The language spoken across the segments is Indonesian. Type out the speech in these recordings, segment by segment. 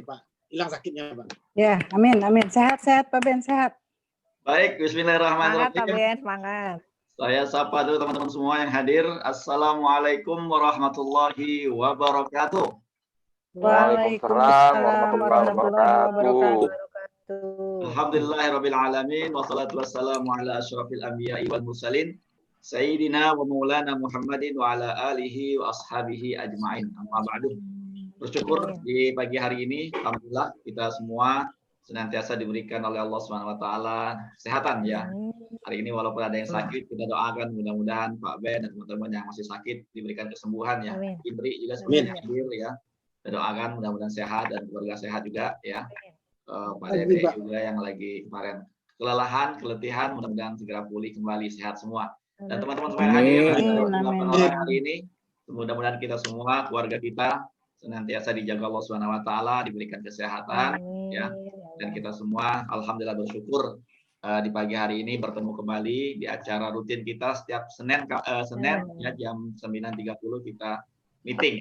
Pak. Hilang sakitnya, Pak. Ya, amin, amin. Sehat-sehat, Pak Ben, sehat. Baik, bismillahirrahmanirrahim. Semangat, Pak Ben, semangat. Saya sapa dulu teman-teman semua yang hadir. Assalamualaikum warahmatullahi wabarakatuh. Waalaikumsalam warahmatullahi wabarakatuh. Alhamdulillahirabbil alamin wassalatu wassalamu ala asyrafil anbiya'i wal mursalin sayyidina wa maulana Muhammadin wa ala alihi wa ashabihi ajmain. Amma ba'du. Bersyukur di pagi hari ini alhamdulillah kita semua senantiasa diberikan oleh Allah Subhanahu wa taala kesehatan ya. Hari ini walaupun ada yang sakit, kita doakan mudah-mudahan Pak Ben dan teman-teman yang masih sakit diberikan kesembuhan ya. Indri juga semuanya hadir ya. Kita doakan mudah-mudahan sehat dan keluarga sehat juga ya. Pak Dede juga yang lagi kemarin kelelahan, keletihan, mudah-mudahan segera pulih kembali sehat semua. Dan teman-teman semua yang hadir hari ini, mudah-mudahan kita semua, keluarga kita senantiasa dijaga Allah Subhanahu wa taala, diberikan kesehatan ya. Dan kita semua alhamdulillah bersyukur di pagi hari ini bertemu kembali di acara rutin kita setiap Senin ya jam 9.30 kita meeting.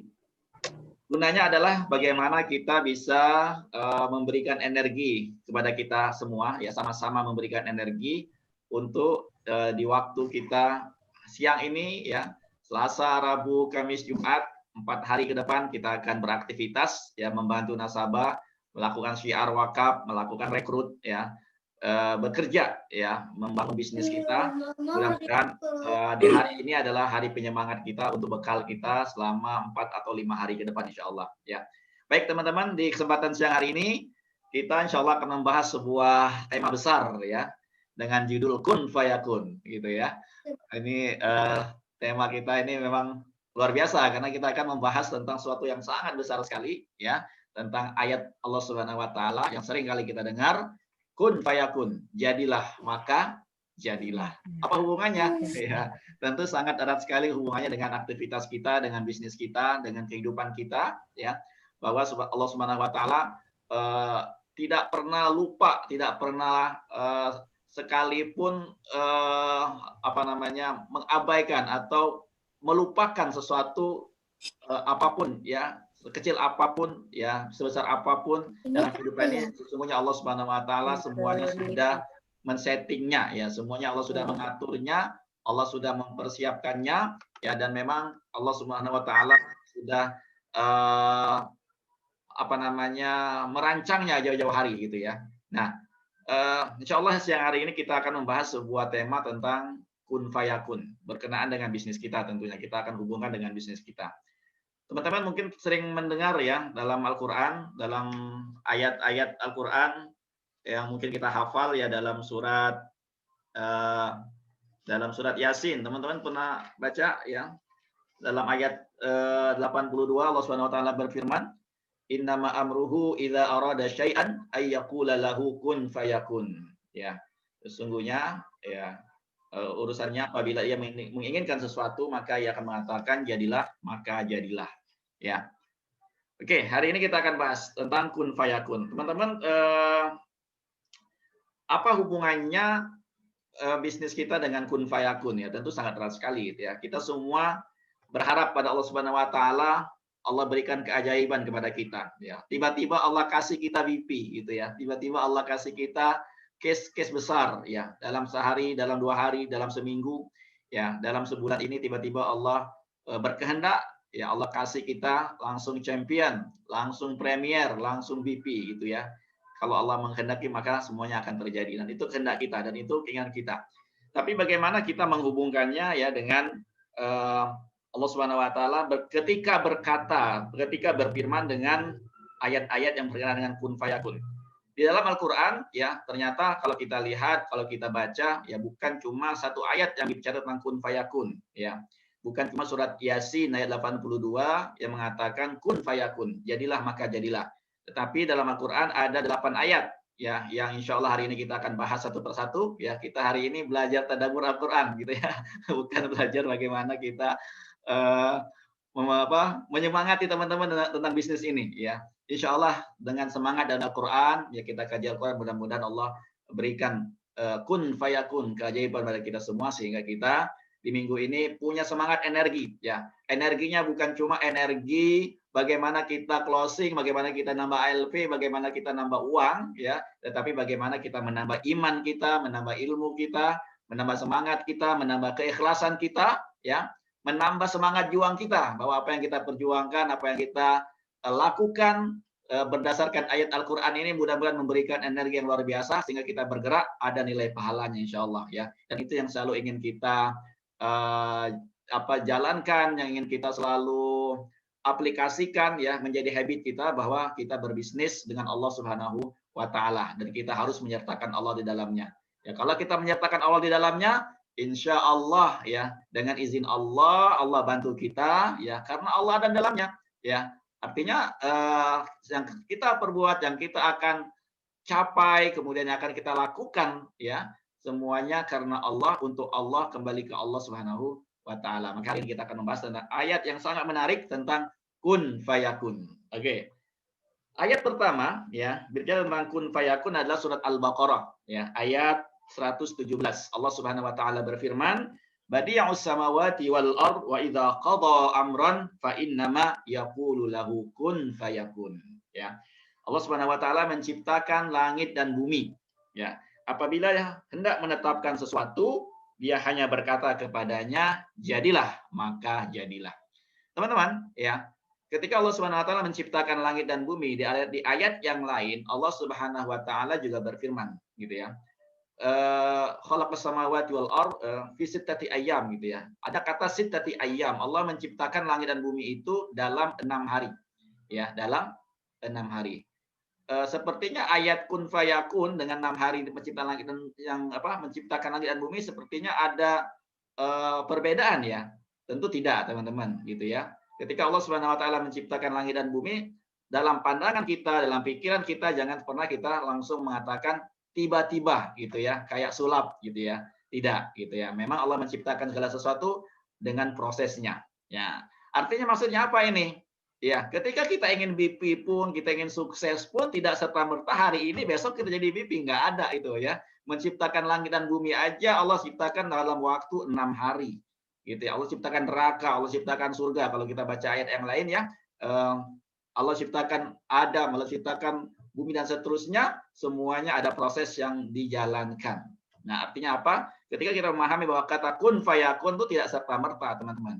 Gunanya adalah bagaimana kita bisa memberikan energi kepada kita semua ya, sama-sama memberikan energi untuk di waktu kita siang ini ya, Selasa, Rabu, Kamis, Jumat 4 hari ke depan kita akan beraktivitas ya, membantu nasabah melakukan syiar wakaf, melakukan rekrut ya, bekerja ya, membangun bisnis kita. Mudah-mudahan di hari ini adalah hari penyemangat kita untuk bekal kita selama 4 atau 5 hari ke depan insya Allah ya. Baik teman-teman, di kesempatan siang hari ini kita insya Allah akan membahas sebuah tema besar ya, dengan judul Kun Fayakun gitu ya. Ini tema kita ini memang luar biasa karena kita akan membahas tentang sesuatu yang sangat besar sekali ya, tentang ayat Allah Subhanahu wa taala yang sering kali kita dengar, kun fayakun, jadilah maka jadilah. Apa hubungannya? Ya, tentu sangat erat sekali hubungannya dengan aktivitas kita, dengan bisnis kita, dengan kehidupan kita ya. Bahwa Allah Subhanahu wa taala tidak pernah lupa, tidak pernah sekalipun mengabaikan atau melupakan sesuatu apapun ya, sekecil apapun ya, sebesar apapun dalam kehidupan ini, sesungguhnya Allah Subhanahu wa taala semuanya sudah men-settingnya ya, semuanya Allah sudah mengaturnya, Allah sudah mempersiapkannya ya, dan memang Allah Subhanahu wa taala sudah merancangnya jauh-jauh hari gitu ya. Nah, insya Allah siang hari ini kita akan membahas sebuah tema tentang kun fayakun, berkenaan dengan bisnis kita tentunya. Kita akan hubungkan dengan bisnis kita. Teman-teman mungkin sering mendengar ya dalam Al-Quran, dalam ayat-ayat Al-Quran yang mungkin kita hafal ya, dalam surat Yasin. Teman-teman pernah baca ya, dalam ayat 82 Allah Subhanahu wa taala berfirman, innama amruhu idza arada syai'an ay yaqula lahu kun fayakun. Ya, sesungguhnya ya, urusannya apabila ia menginginkan sesuatu maka ia akan mengatakan jadilah maka jadilah ya. Oke, hari ini kita akan bahas tentang kun fayakun. Teman-teman, apa hubungannya bisnis kita dengan kun fayakun ya? Tentu sangat erat sekali gitu ya. Kita semua berharap pada Allah Subhanahu wa taala, Allah berikan keajaiban kepada kita ya. Tiba-tiba Allah kasih kita BP gitu ya. Tiba-tiba Allah kasih kita case besar ya, dalam sehari, dalam 2 hari, dalam seminggu ya, dalam sebulan ini tiba-tiba Allah berkehendak ya, Allah kasih kita langsung champion, langsung premier, langsung BP gitu ya. Kalau Allah menghendaki maka semuanya akan terjadi, dan itu kehendak kita dan itu keinginan kita. Tapi bagaimana kita menghubungkannya ya dengan Allah Subhanahu wa taala ketika berfirman dengan ayat-ayat yang berkenaan dengan kun fayakun. Di dalam Al-Quran ya, ternyata kalau kita lihat, kalau kita baca ya, bukan cuma satu ayat yang bicara tentang kun fayakun ya. Bukan cuma surat Yasin ayat 82 yang mengatakan kun fayakun, jadilah maka jadilah. Tetapi dalam Al-Quran ada 8 ayat ya, yang insya Allah hari ini kita akan bahas satu persatu ya. Kita hari ini belajar tadabbur Al-Quran gitu ya, bukan belajar bagaimana kita menyemangati teman-teman tentang bisnis ini ya. Insya Allah dengan semangat dan Al-Quran ya, kita kaji Al-Quran, mudah-mudahan Allah berikan kun fayakun, keajaiban pada kita semua, sehingga kita di minggu ini punya semangat energi ya. Energinya bukan cuma energi bagaimana kita closing, bagaimana kita nambah ALP, bagaimana kita nambah uang, ya, tetapi bagaimana kita menambah iman kita, menambah ilmu kita, menambah semangat kita, menambah keikhlasan kita, ya, menambah semangat juang kita, bahwa apa yang kita perjuangkan, apa yang kita lakukan berdasarkan ayat Al-Quran ini mudah-mudahan memberikan energi yang luar biasa sehingga kita bergerak ada nilai pahalanya insya Allah, ya. Dan itu yang selalu ingin kita jalankan, yang ingin kita selalu aplikasikan, ya, menjadi habit kita bahwa kita berbisnis dengan Allah Subhanahu wa Ta'ala dan kita harus menyertakan Allah di dalamnya. Ya, kalau kita menyertakan Allah di dalamnya, insya Allah, ya, dengan izin Allah, Allah bantu kita, ya, karena Allah ada di dalamnya, ya. Artinya yang kita perbuat, yang kita akan capai, kemudian yang akan kita lakukan, ya, semuanya karena Allah, untuk Allah, kembali ke Allah Subhanahu wa Ta'ala. Maka hari ini kita akan membahas tentang ayat yang sangat menarik tentang kun fayakun. Oke. Ayat pertama, ya, berbicara tentang kun fayakun adalah surat Al-Baqarah, ya, ayat 117. Allah Subhanahu wa Ta'ala berfirman, Badi'us samawati wal ard wa idza qada amran fa innama yaqulu lahu kun fayakun. Ya. Allah Subhanahu wa Ta'ala menciptakan langit dan bumi, ya. Apabila hendak menetapkan sesuatu, dia hanya berkata kepadanya, jadilah, maka jadilah. Teman-teman, ya, ketika Allah Subhanahu wa Ta'ala menciptakan langit dan bumi, di ayat yang lain Allah Subhanahu wa Ta'ala juga berfirman, gitu ya. Khalaqas samawati wal ard fi sittati ayyam, gitu ya. Ada kata sittati ayyam. Allah menciptakan langit dan bumi itu dalam 6 hari. Ya, dalam 6 hari. Sepertinya ayat kun fayakun dengan 6 hari menciptakan langit dan menciptakan langit dan bumi sepertinya ada perbedaan, ya. Tentu tidak, teman-teman, gitu ya. Ketika Allah Subhanahu wa Ta'ala menciptakan langit dan bumi, dalam pandangan kita, dalam pikiran kita, jangan pernah kita langsung mengatakan tiba-tiba, gitu ya, kayak sulap, gitu ya. Tidak, gitu ya. Memang Allah menciptakan segala sesuatu dengan prosesnya, ya. Artinya maksudnya apa ini? Ya, ketika kita ingin BP pun, kita ingin sukses pun, tidak serta-merta hari ini besok kita jadi BP, nggak ada itu, ya. Menciptakan langit dan bumi aja Allah ciptakan dalam waktu 6 hari, gitu ya. Allah ciptakan neraka, Allah ciptakan surga. Kalau kita baca ayat yang lain, ya, Allah ciptakan Adam, Allah ciptakan bumi dan seterusnya, semuanya ada proses yang dijalankan. Nah, artinya apa? Ketika kita memahami bahwa kata kun fayakun itu tidak serta-merta, teman-teman.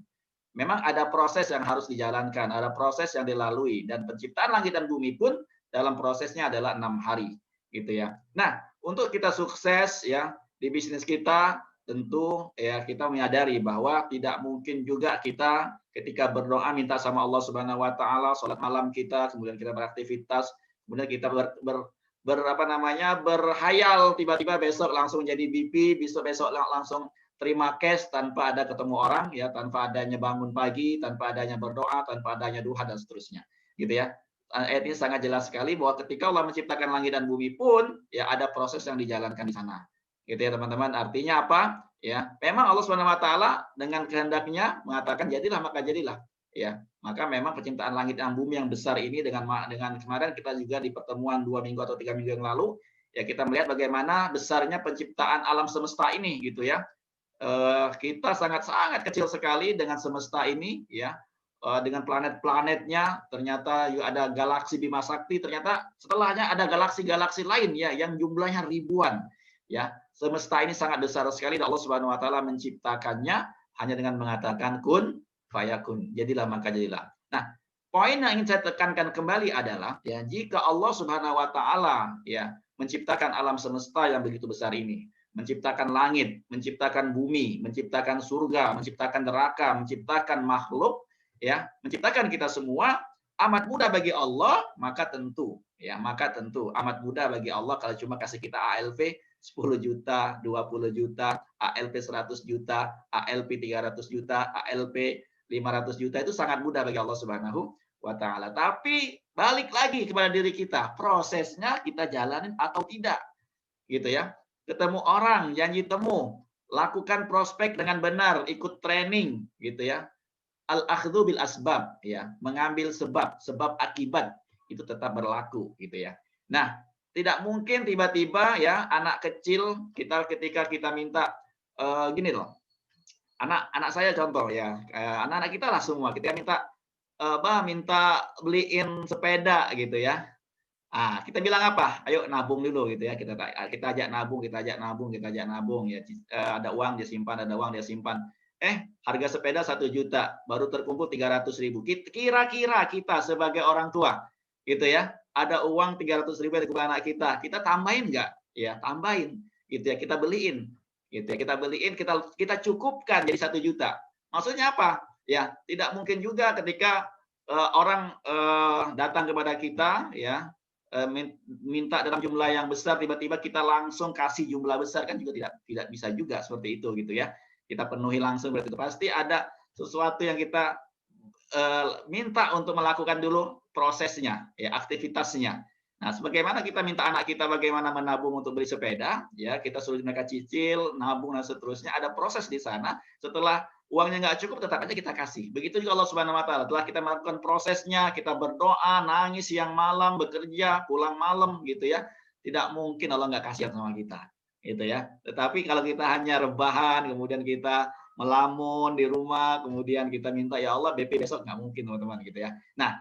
Memang ada proses yang harus dijalankan, ada proses yang dilalui, dan penciptaan langit dan bumi pun dalam prosesnya adalah 6 hari, gitu ya. Nah, untuk kita sukses, ya, di bisnis kita, tentu, ya, kita menyadari bahwa tidak mungkin juga kita ketika berdoa minta sama Allah Subhanahu wa Ta'ala, sholat malam kita, kemudian kita beraktivitas, kemudian kita berhayal tiba-tiba besok langsung jadi BP, besok langsung terima cash tanpa ada ketemu orang, ya, tanpa adanya bangun pagi, tanpa adanya berdoa, tanpa adanya duha dan seterusnya, gitu ya. Ayat ini sangat jelas sekali bahwa ketika Allah menciptakan langit dan bumi pun, ya, ada proses yang dijalankan di sana, gitu ya, teman-teman. Artinya apa? Ya, memang Allah Subhanahu wa Ta'ala dengan kehendaknya mengatakan jadilah, maka jadilah, ya. Maka memang penciptaan langit dan bumi yang besar ini dengan kemarin kita juga di pertemuan 2 minggu atau 3 minggu yang lalu, ya, kita melihat bagaimana besarnya penciptaan alam semesta ini, gitu ya. Kita sangat-sangat kecil sekali dengan semesta ini, ya, dengan planet-planetnya. Ternyata ada galaksi Bima Sakti, ternyata setelahnya ada galaksi-galaksi lain, ya, yang jumlahnya ribuan, ya. Semesta ini sangat besar sekali dan Allah Subhanahu wa Ta'ala menciptakannya hanya dengan mengatakan kun fayakun, jadilah maka jadilah. Nah, poin yang ingin saya tekankan kembali adalah, ya, jika Allah Subhanahu wa Ta'ala, ya, menciptakan alam semesta yang begitu besar ini, menciptakan langit, menciptakan bumi, menciptakan surga, menciptakan neraka, menciptakan makhluk, ya, menciptakan kita semua, amat mudah bagi Allah, maka tentu, ya, amat mudah bagi Allah kalau cuma kasih kita ALP 10 juta, 20 juta, ALP 100 juta, ALP 300 juta, ALP 500 juta, itu sangat mudah bagi Allah Subhanahu wa Ta'ala. Tapi balik lagi kepada diri kita, prosesnya kita jalanin atau tidak, gitu ya. Ketemu orang, janji temu, lakukan prospek dengan benar, ikut training, gitu ya. Al-akhdhu bil asbab, ya, mengambil sebab akibat itu tetap berlaku, gitu ya. Nah, tidak mungkin tiba-tiba, ya, anak kecil ketika kita minta gini loh. Anak saya contoh, ya, anak-anak kita lah semua, kita minta minta beliin sepeda gitu ya. Ah, kita bilang apa? Ayo nabung dulu gitu ya. Kita ajak nabung, kita ajak nabung, kita ajak nabung ya. Ada uang dia simpan, ada uang dia simpan. Harga sepeda 1 juta, baru terkumpul 300.000. Kira-kira kita sebagai orang tua gitu ya, ada uang 300.000 dari anak kita tambahin nggak? Ya, tambahin gitu ya, kita beliin gitu ya, kita cukupkan jadi 1 juta. Maksudnya apa? Ya, tidak mungkin juga ketika orang datang kepada kita ya, minta dalam jumlah yang besar, tiba-tiba kita langsung kasih jumlah besar, kan juga tidak bisa juga seperti itu gitu ya. Kita penuhi langsung, berarti itu pasti ada sesuatu yang kita minta untuk melakukan dulu prosesnya, ya, aktivitasnya. Nah, sebagaimana kita minta anak kita bagaimana menabung untuk beli sepeda, ya, kita suruh mereka cicil, nabung dan seterusnya, ada proses di sana. Setelah uangnya nggak cukup, tetap aja kita kasih. Begitu juga Allah Subhanahu Wa Taala. Setelah kita melakukan prosesnya, kita berdoa, nangis siang malam, bekerja, pulang malam, gitu ya. Tidak mungkin Allah nggak kasihan sama kita, gitu ya. Tetapi kalau kita hanya rebahan, kemudian kita melamun di rumah, kemudian kita minta ya Allah BP besok, nggak mungkin teman-teman gitu ya. Nah,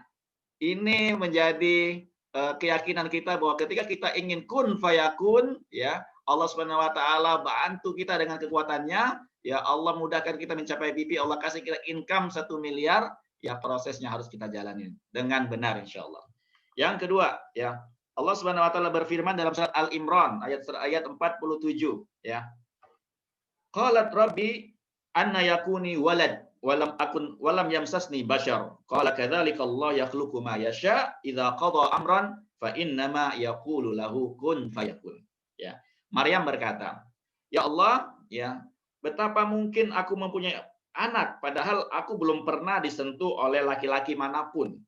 ini menjadi keyakinan kita bahwa ketika kita ingin kun fayakun, ya Allah Subhanahu Wa Taala bantu kita dengan kekuatannya, ya Allah mudahkan kita mencapai BP, Allah kasih kita income 1 miliar, ya prosesnya harus kita jalanin dengan benar insya Allah. Yang kedua, ya Allah Subhanahu Wa Taala berfirman dalam surat Al-Imran ayat 47, ya. Qalat Rabbi anna yakuni walad walam yamsasni bashar. Qala kadzalika Allah yakhluqu ma yasha idza qada amran fa innama yaqulu lahu kun fayakun. Ya. Maryam berkata, "Ya Allah, ya, betapa mungkin aku mempunyai anak padahal aku belum pernah disentuh oleh laki-laki manapun."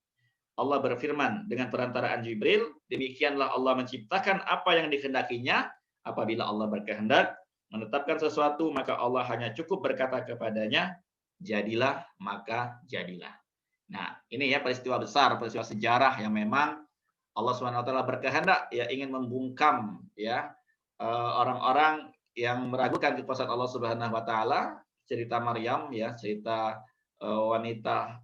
Allah berfirman dengan perantaraan Jibril, demikianlah Allah menciptakan apa yang dikehendakinya. Apabila Allah berkehendak menetapkan sesuatu, maka Allah hanya cukup berkata kepadanya, jadilah, maka jadilah. Nah, ini ya peristiwa besar, peristiwa sejarah yang memang Allah SWT berkehendak ya ingin membungkam ya orang-orang yang meragukan kekuasaan Allah Subhanahu wa taala. Cerita Maryam ya, cerita wanita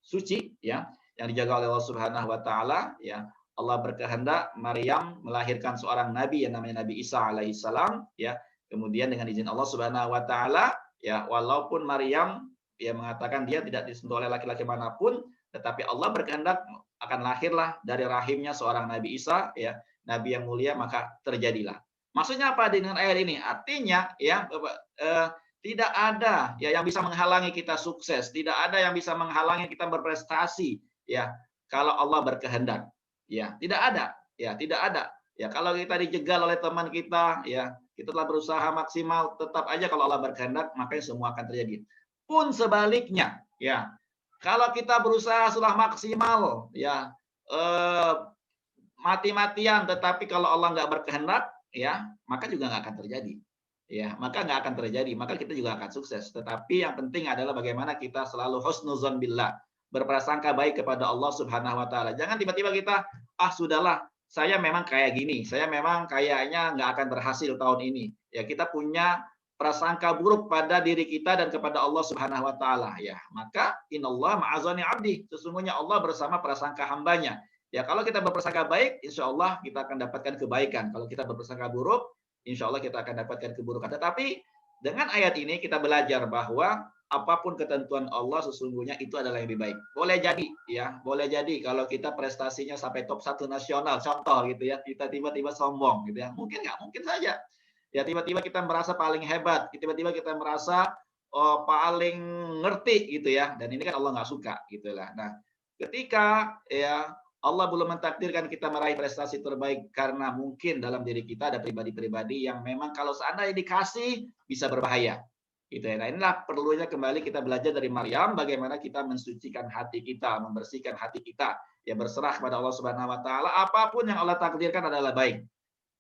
suci ya yang dijaga oleh Allah Subhanahu wa taala ya. Allah berkehendak Maryam melahirkan seorang nabi yang namanya Nabi Isa alaihissalam ya. Kemudian dengan izin Allah Subhanahu wa taala ya, walaupun Maryam ya mengatakan dia tidak disentuh oleh laki-laki manapun, tetapi Allah berkehendak akan lahirlah dari rahimnya seorang Nabi Isa ya, nabi yang mulia, maka terjadilah. Maksudnya apa dengan ayat ini? Artinya ya tidak ada ya yang bisa menghalangi kita sukses, tidak ada yang bisa menghalangi kita berprestasi ya kalau Allah berkehendak. Ya, tidak ada. Ya, tidak ada. Ya, kalau kita dijegal oleh teman kita, ya, kita telah berusaha maksimal, tetap aja kalau Allah berkehendak, maka semua akan terjadi. Pun sebaliknya, ya. Kalau kita berusaha sudah maksimal, ya, mati-matian, tetapi kalau Allah nggak berkehendak, ya, maka juga nggak akan terjadi. Ya, maka nggak akan terjadi, maka kita juga akan sukses. Tetapi yang penting adalah bagaimana kita selalu husnuzon billah, berprasangka baik kepada Allah Subhanahu wa taala. Jangan tiba-tiba kita, sudahlah, saya memang kayak gini, saya memang kayaknya nggak akan berhasil tahun ini. Ya, kita punya prasangka buruk pada diri kita dan kepada Allah Subhanahu wa taala ya. Maka innallaha ma'azani 'abdi, sesungguhnya Allah bersama prasangka hambanya. Ya, kalau kita berprasangka baik, insya Allah kita akan dapatkan kebaikan. Kalau kita berprasangka buruk, insya Allah kita akan dapatkan keburukan. Tetapi dengan ayat ini kita belajar bahwa apapun ketentuan Allah sesungguhnya itu adalah yang lebih baik. Boleh jadi ya, boleh jadi kalau kita prestasinya sampai top 1 nasional, contoh gitu ya, kita tiba-tiba sombong gitu ya. Mungkin nggak, mungkin saja. Ya tiba-tiba kita merasa paling hebat, tiba-tiba kita merasa paling ngerti gitu ya. Dan ini kan Allah nggak suka gitu lah. Nah, ketika ya Allah belum mentakdirkan kita meraih prestasi terbaik karena mungkin dalam diri kita ada pribadi-pribadi yang memang kalau seandainya dikasih bisa berbahaya. Gitu ya. Nah, inilah perlunya kembali kita belajar dari Maryam bagaimana kita mensucikan hati kita, membersihkan hati kita, ya berserah kepada Allah Subhanahu wa taala, apapun yang Allah takdirkan adalah baik.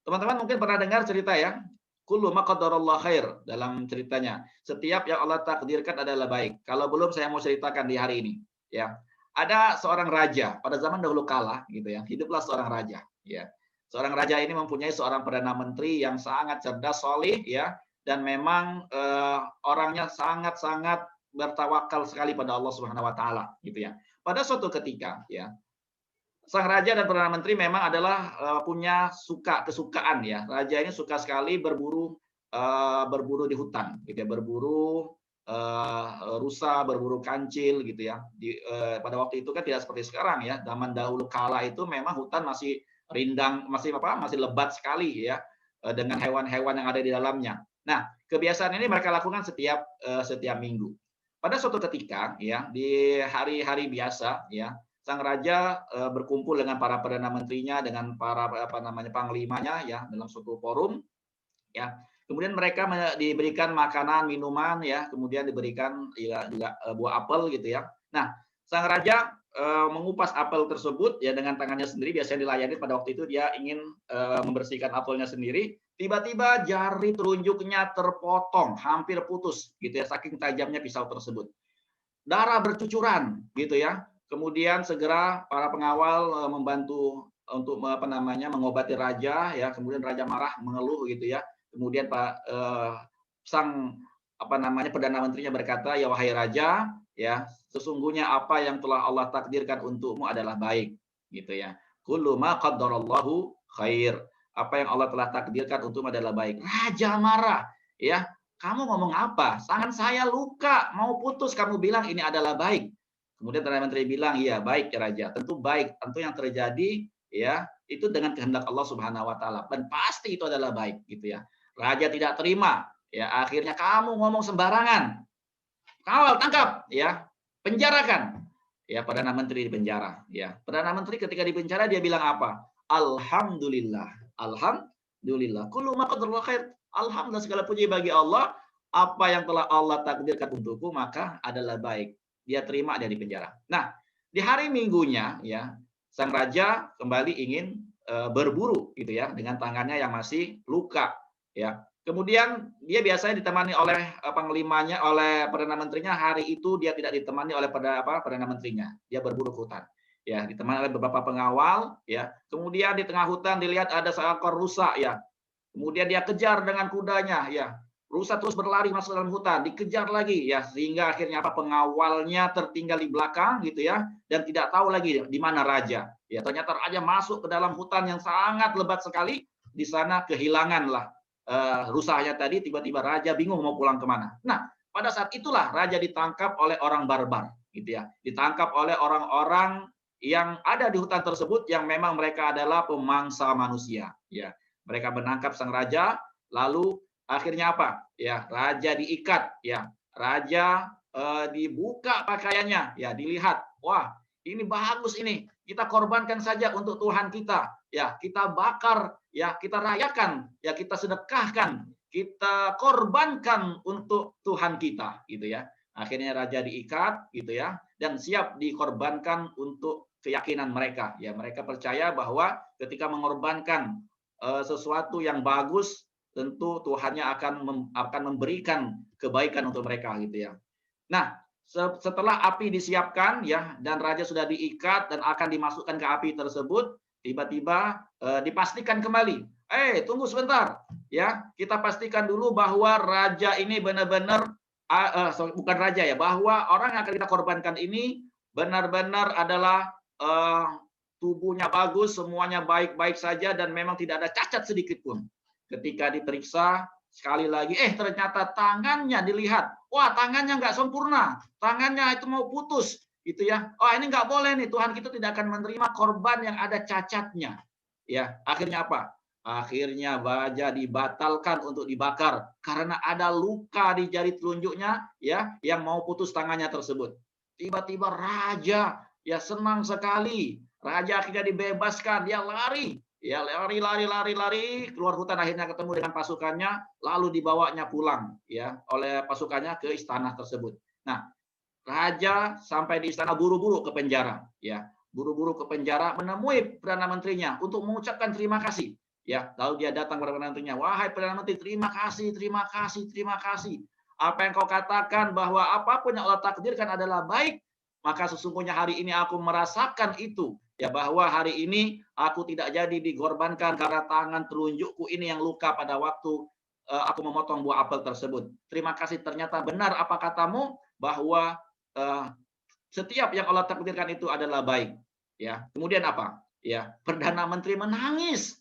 Teman-teman mungkin pernah dengar cerita ya, kullu ma qadarallahu khair, dalam ceritanya. Setiap yang Allah takdirkan adalah baik. Kalau belum saya mau ceritakan di hari ini, ya. Ada seorang raja pada zaman dahulu kala gitu ya, hiduplah seorang raja, ya. Seorang raja ini mempunyai seorang perdana menteri yang sangat cerdas, solih ya. Dan memang orangnya sangat-sangat bertawakal sekali pada Allah Subhanahu wa taala gitu ya. Pada suatu ketika ya, sang raja dan perdana menteri memang adalah punya kesukaan ya. Raja ini suka sekali berburu di hutan gitu ya, berburu rusa, berburu kancil gitu ya. Pada waktu itu kan tidak seperti sekarang ya. Zaman dahulu kala itu memang hutan masih rindang, masih lebat sekali ya, dengan hewan-hewan yang ada di dalamnya. Nah, kebiasaan ini mereka lakukan setiap minggu. Pada suatu ketika ya, di hari-hari biasa ya, sang raja berkumpul dengan para perdana menterinya, dengan para panglimanya ya, dalam suatu forum ya. Kemudian mereka diberikan makanan, minuman ya, kemudian diberikan ya juga buah apel gitu ya. Nah, sang raja mengupas apel tersebut ya dengan tangannya sendiri, biasanya dilayani pada waktu itu dia ingin membersihkan apelnya sendiri. Tiba-tiba jari telunjuknya terpotong, hampir putus gitu ya, saking tajamnya pisau tersebut. Darah bercucuran gitu ya. Kemudian segera para pengawal membantu untuk mengobati raja ya. Kemudian raja marah, mengeluh gitu ya. Kemudian sang perdana menterinya berkata, ya wahai raja, ya sesungguhnya apa yang telah Allah takdirkan untukmu adalah baik, gitu ya. Kullu ma qaddarallahu khair. Apa yang Allah telah takdirkan untukmu adalah baik. Raja marah, ya. Kamu ngomong apa? Tangan saya luka, mau putus, kamu bilang ini adalah baik. Kemudian perdana menteri bilang, iya baik ya raja, tentu baik, tentu yang terjadi ya itu dengan kehendak Allah Subhanahu wa taala, dan pasti itu adalah baik gitu ya. Raja tidak terima, ya akhirnya kamu ngomong sembarangan. Kawal, tangkap, ya, penjarakan. Ya, perdana menteri di penjara, ya. Perdana menteri ketika di penjara dia bilang apa? Alhamdulillah. Alhamdulillah. Kullu ma qadarallahu khair. Alhamdulillah, segala puji bagi Allah, apa yang telah Allah takdirkan untukku maka adalah baik. Dia terima, dia di penjara. Nah, di hari Minggunya ya, sang raja kembali ingin berburu gitu ya, dengan tangannya yang masih luka ya. Kemudian dia biasanya ditemani oleh panglimanya, oleh perdana menterinya. Hari itu dia tidak ditemani oleh perdana menterinya. Dia berburu ke hutan. Ya, ditemani oleh beberapa pengawal ya. Kemudian di tengah hutan dilihat ada seekor rusa ya. Kemudian dia kejar dengan kudanya ya. Rusa terus berlari masuk dalam hutan, dikejar lagi ya, sehingga akhirnya pengawalnya tertinggal di belakang gitu ya, dan tidak tahu lagi di mana raja. Ya, ternyata raja masuk ke dalam hutan yang sangat lebat sekali. Di sana kehilanganlah rusanya tadi. Tiba-tiba raja bingung mau pulang kemana. Nah, pada saat itulah raja ditangkap oleh orang barbar gitu ya, ditangkap oleh orang-orang yang ada di hutan tersebut yang memang mereka adalah pemangsa manusia ya. Mereka menangkap sang raja, lalu akhirnya apa ya, raja diikat ya, raja dibuka pakaiannya ya, dilihat, wah ini bagus, ini kita korbankan saja untuk Tuhan kita ya, kita bakar ya, kita rayakan ya, kita sedekahkan, kita korbankan untuk Tuhan kita gitu ya. Akhirnya raja diikat gitu ya, dan siap dikorbankan untuk keyakinan mereka ya. Mereka percaya bahwa ketika mengorbankan sesuatu yang bagus, tentu Tuhannya akan memberikan kebaikan untuk mereka gitu ya. Nah, setelah api disiapkan ya, dan raja sudah diikat dan akan dimasukkan ke api tersebut, tiba-tiba dipastikan kembali. Tunggu sebentar ya, kita pastikan dulu bahwa raja ini benar-benar bukan raja ya, bahwa orang yang akan kita korbankan ini benar-benar adalah tubuhnya bagus, semuanya baik-baik saja, dan memang tidak ada cacat sedikit pun. Ketika diperiksa sekali lagi, ternyata tangannya dilihat, wah tangannya nggak sempurna, tangannya itu mau putus, gitu ya. Oh ini nggak boleh nih, Tuhan kita tidak akan menerima korban yang ada cacatnya. Ya, akhirnya apa? Akhirnya raja dibatalkan untuk dibakar karena ada luka di jari telunjuknya, ya, yang mau putus tangannya tersebut. Tiba-tiba raja ya senang sekali. Raja akhirnya dibebaskan, dia lari. Ya, lari keluar hutan, akhirnya ketemu dengan pasukannya, lalu dibawanya pulang ya oleh pasukannya ke istana tersebut. Nah, raja sampai di istana buru-buru ke penjara ya. Buru-buru ke penjara menemui perdana menterinya untuk mengucapkan terima kasih. Ya, lalu dia datang kepada perdana menterinya, "Wahai perdana menteri, terima kasih. Apa yang kau katakan bahwa apapun yang Allah takdirkan adalah baik, maka sesungguhnya hari ini aku merasakan itu. Ya, bahwa hari ini aku tidak jadi dikorbankan karena tangan telunjukku ini yang luka pada waktu aku memotong buah apel tersebut. Terima kasih, ternyata benar apa katamu, bahwa setiap yang Allah takdirkan itu adalah baik. Ya, kemudian apa? Ya, Perdana Menteri menangis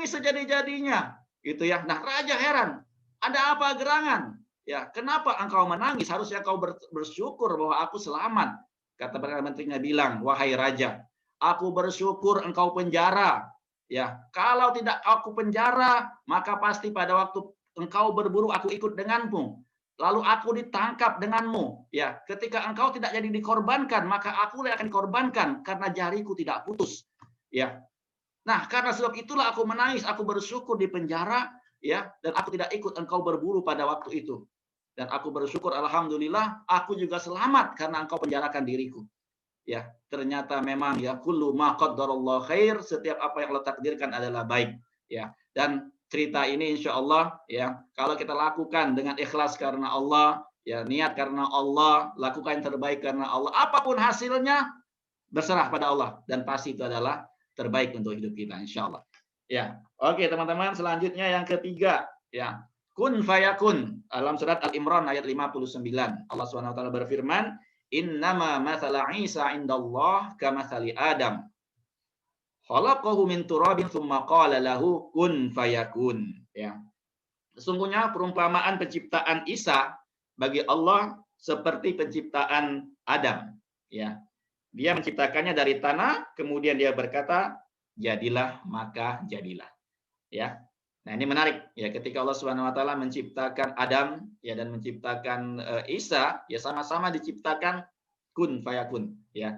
sejadi-jadinya, gitu ya. Nah, raja heran, ada apa gerangan? Ya, kenapa engkau menangis? Harusnya kau bersyukur bahwa aku selamat. Kata Perdana Menterinya bilang, wahai raja, aku bersyukur engkau penjara. Ya, kalau tidak aku penjara, maka pasti pada waktu engkau berburu aku ikut denganmu. Lalu aku ditangkap denganmu. Ya, ketika engkau tidak jadi dikorbankan, maka aku yang akan dikorbankan karena jariku tidak putus. Ya. Nah, karena sebab itulah aku menangis, aku bersyukur di penjara, ya, dan aku tidak ikut engkau berburu pada waktu itu. Dan aku bersyukur alhamdulillah aku juga selamat karena engkau penjarakan diriku. Ya, ternyata memang ya kullu ma qaddarallahu khair, setiap apa yang Allah takdirkan adalah baik, ya. Dan cerita ini insya Allah ya, kalau kita lakukan dengan ikhlas karena Allah, ya niat karena Allah, lakukan yang terbaik karena Allah, apapun hasilnya berserah pada Allah dan pasti itu adalah terbaik untuk hidup kita insya Allah. Ya, oke teman-teman, selanjutnya yang ketiga ya, kun fayakun. Dalam surat Al-Imran ayat 59 Allah SWT berfirman, innama mathala Isa indallah kamathali Adam. Khalaqahu min turabin tsumma qala lahu kun fayakun. Ya. Sesungguhnya perumpamaan penciptaan Isa bagi Allah seperti penciptaan Adam. Ya. Dia menciptakannya dari tanah, kemudian dia berkata, jadilah maka jadilah. Ya. Nah, ini menarik ya, ketika Allah Subhanahu wa taala menciptakan Adam ya dan menciptakan Isa, ya sama-sama diciptakan kun fayakun ya.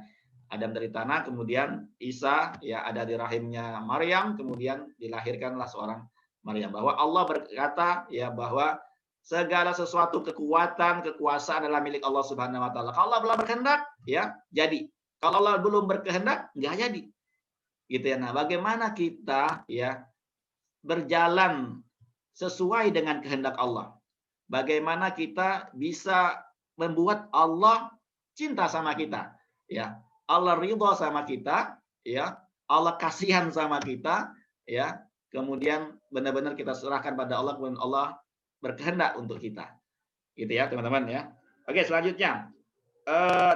Adam dari tanah, kemudian Isa ya ada di rahimnya Maryam, kemudian dilahirkanlah seorang Maryam. Bahwa Allah berkata ya bahwa segala sesuatu kekuatan, kekuasaan adalah milik Allah Subhanahu wa taala. Kalau Allah belum berkehendak ya jadi. Kalau Allah belum berkehendak enggak jadi. Gitu ya. Nah, bagaimana kita ya berjalan sesuai dengan kehendak Allah. Bagaimana kita bisa membuat Allah cinta sama kita, ya. Allah ridha sama kita, ya. Allah kasihan sama kita, ya. Kemudian benar-benar kita serahkan pada Allah, kemudian Allah berkehendak untuk kita. Gitu ya, teman-teman ya. Oke, selanjutnya.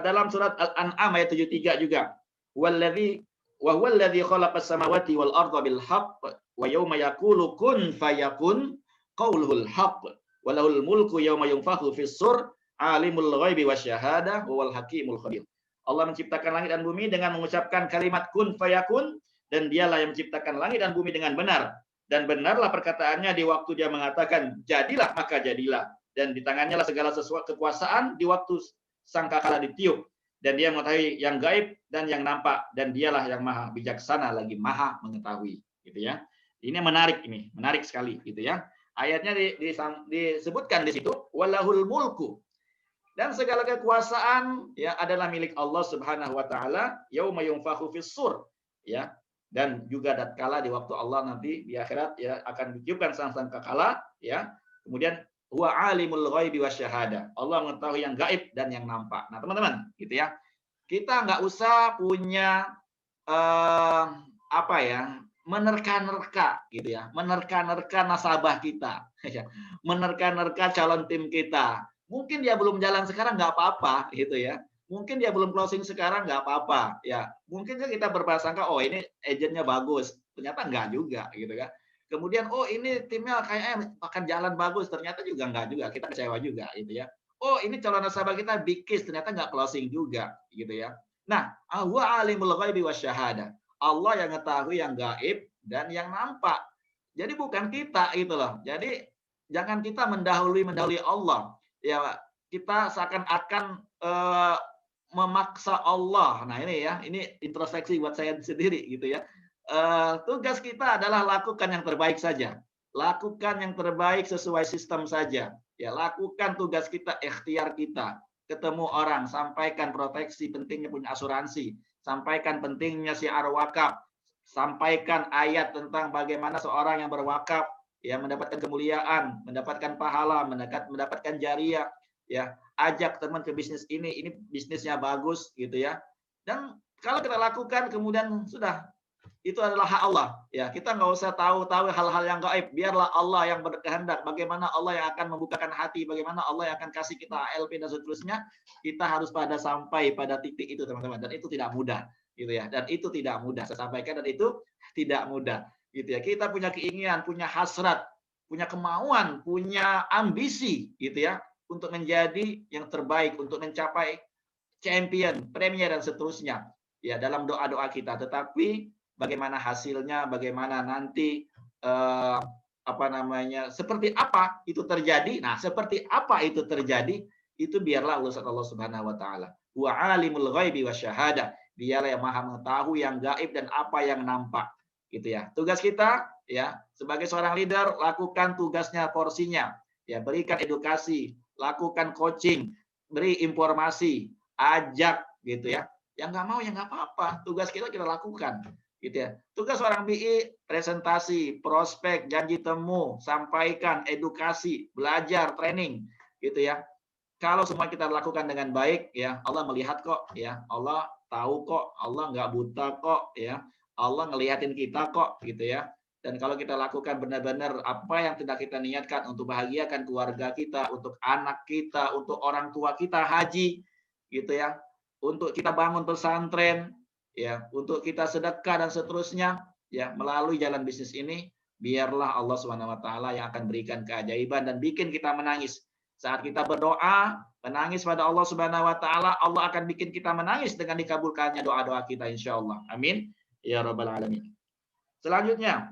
Dalam surat Al-An'am ayat 73 juga. Wallazi wa huwallazi khalaqas samawati wal arda bil haqq wa yauma yaqulu kun fayakun qauluhul haqq wa lahul mulku yauma yunfakhu fis sur alimul ghaibi wasyahadah wal hakimul khabir. Allah menciptakan langit dan bumi dengan mengucapkan kalimat kun fayakun, dan dialah yang menciptakan langit dan bumi dengan benar, dan benarlah perkataannya di waktu dia mengatakan jadilah maka jadilah, dan di tangannya lah segala sesuatu kekuasaan di waktu sangkakala ditiup, dan dia mengetahui yang gaib dan yang nampak, dan dialah yang maha bijaksana lagi maha mengetahui, gitu ya. Ini menarik sekali, gitu ya. Ayatnya disebutkan di situ walahul mulku, dan segala kekuasaan ya adalah milik Allah Subhanahu wa taala yauma yunfakhu fis sur, ya. Dan juga tatkala di waktu Allah nanti di akhirat ya akan ditiupkan sangkakala, ya. Kemudian huwa alimul ghaibi wasyahada. Allah mengetahui yang gaib dan yang nampak. Nah, teman-teman, gitu ya. Kita nggak usah punya menerka-nerka gitu ya. Menerka-nerka nasabah kita. Menerka-nerka calon tim kita. Mungkin dia belum jalan sekarang nggak apa-apa gitu ya. Mungkin dia belum closing sekarang nggak apa-apa ya. Mungkin kita berprasangka oh ini agentnya bagus. Ternyata nggak juga gitu kan. Kemudian, oh ini timnya kayaknya akan jalan bagus, ternyata juga enggak juga, kita kecewa juga gitu ya. Oh ini calon nasabah kita big case, ternyata enggak closing juga gitu ya. Nah, huwa alimul ghaibi wasyahadah. Allah yang mengetahui yang gaib dan yang nampak. Jadi bukan kita gitu loh. Jadi jangan kita mendahului Allah. Ya, kita seakan-akan memaksa Allah. Nah ini ya, ini introspeksi buat saya sendiri gitu ya. Tugas kita adalah lakukan yang terbaik saja. Lakukan yang terbaik sesuai sistem saja. Ya, lakukan tugas kita, ikhtiar kita. Ketemu orang, sampaikan proteksi, pentingnya punya asuransi. Sampaikan pentingnya syiar wakaf. Sampaikan ayat tentang bagaimana seorang yang berwakaf ya mendapatkan kemuliaan, mendapatkan pahala, mendapatkan jariah. Ya, ajak teman ke bisnis ini bisnisnya bagus gitu ya. Dan kalau kita lakukan kemudian sudah itu adalah hak Allah. Ya, kita nggak usah tahu-tahu hal-hal yang gaib. Biarlah Allah yang berkehendak. Bagaimana Allah yang akan membukakan hati, bagaimana Allah yang akan kasih kita ALP dan seterusnya. Kita harus sampai pada titik itu, teman-teman. Dan itu tidak mudah, gitu ya. Dan itu tidak mudah. Saya sampaikan, dan itu tidak mudah, gitu ya. Kita punya keinginan, punya hasrat, punya kemauan, punya ambisi, gitu ya, untuk menjadi yang terbaik, untuk mencapai champion, premier dan seterusnya. Ya, dalam doa-doa kita. Tetapi bagaimana hasilnya, bagaimana nanti seperti apa itu terjadi. Nah, seperti apa itu terjadi, itu biarlah Allah Subhanahu wa taala. Wa alimul ghaibi wasyahadah. Dialah yang Maha mengetahui yang gaib dan apa yang nampak. Gitu ya. Tugas kita ya sebagai seorang leader, lakukan tugasnya, porsinya. Ya, berikan edukasi, lakukan coaching, beri informasi, ajak gitu ya. Yang nggak mau ya nggak apa-apa. Tugas kita lakukan. Gitu ya. Tugas seorang BI, presentasi, prospek, janji temu, sampaikan, edukasi, belajar, training, gitu ya. Kalau semua kita lakukan dengan baik, ya Allah melihat kok, ya Allah tahu kok, Allah nggak buta kok, ya Allah ngelihatin kita kok, gitu ya. Dan kalau kita lakukan benar-benar apa yang tidak kita niatkan untuk bahagiakan keluarga kita, untuk anak kita, untuk orang tua kita haji, gitu ya, untuk kita bangun pesantren, ya, untuk kita sedekah dan seterusnya, ya, melalui jalan bisnis ini, biarlah Allah Subhanahu wa taala yang akan berikan keajaiban dan bikin kita menangis. Saat kita berdoa, menangis pada Allah Subhanahu wa taala, Allah akan bikin kita menangis dengan dikabulkannya doa-doa kita insyaallah. Amin ya rabbal alamin. Selanjutnya,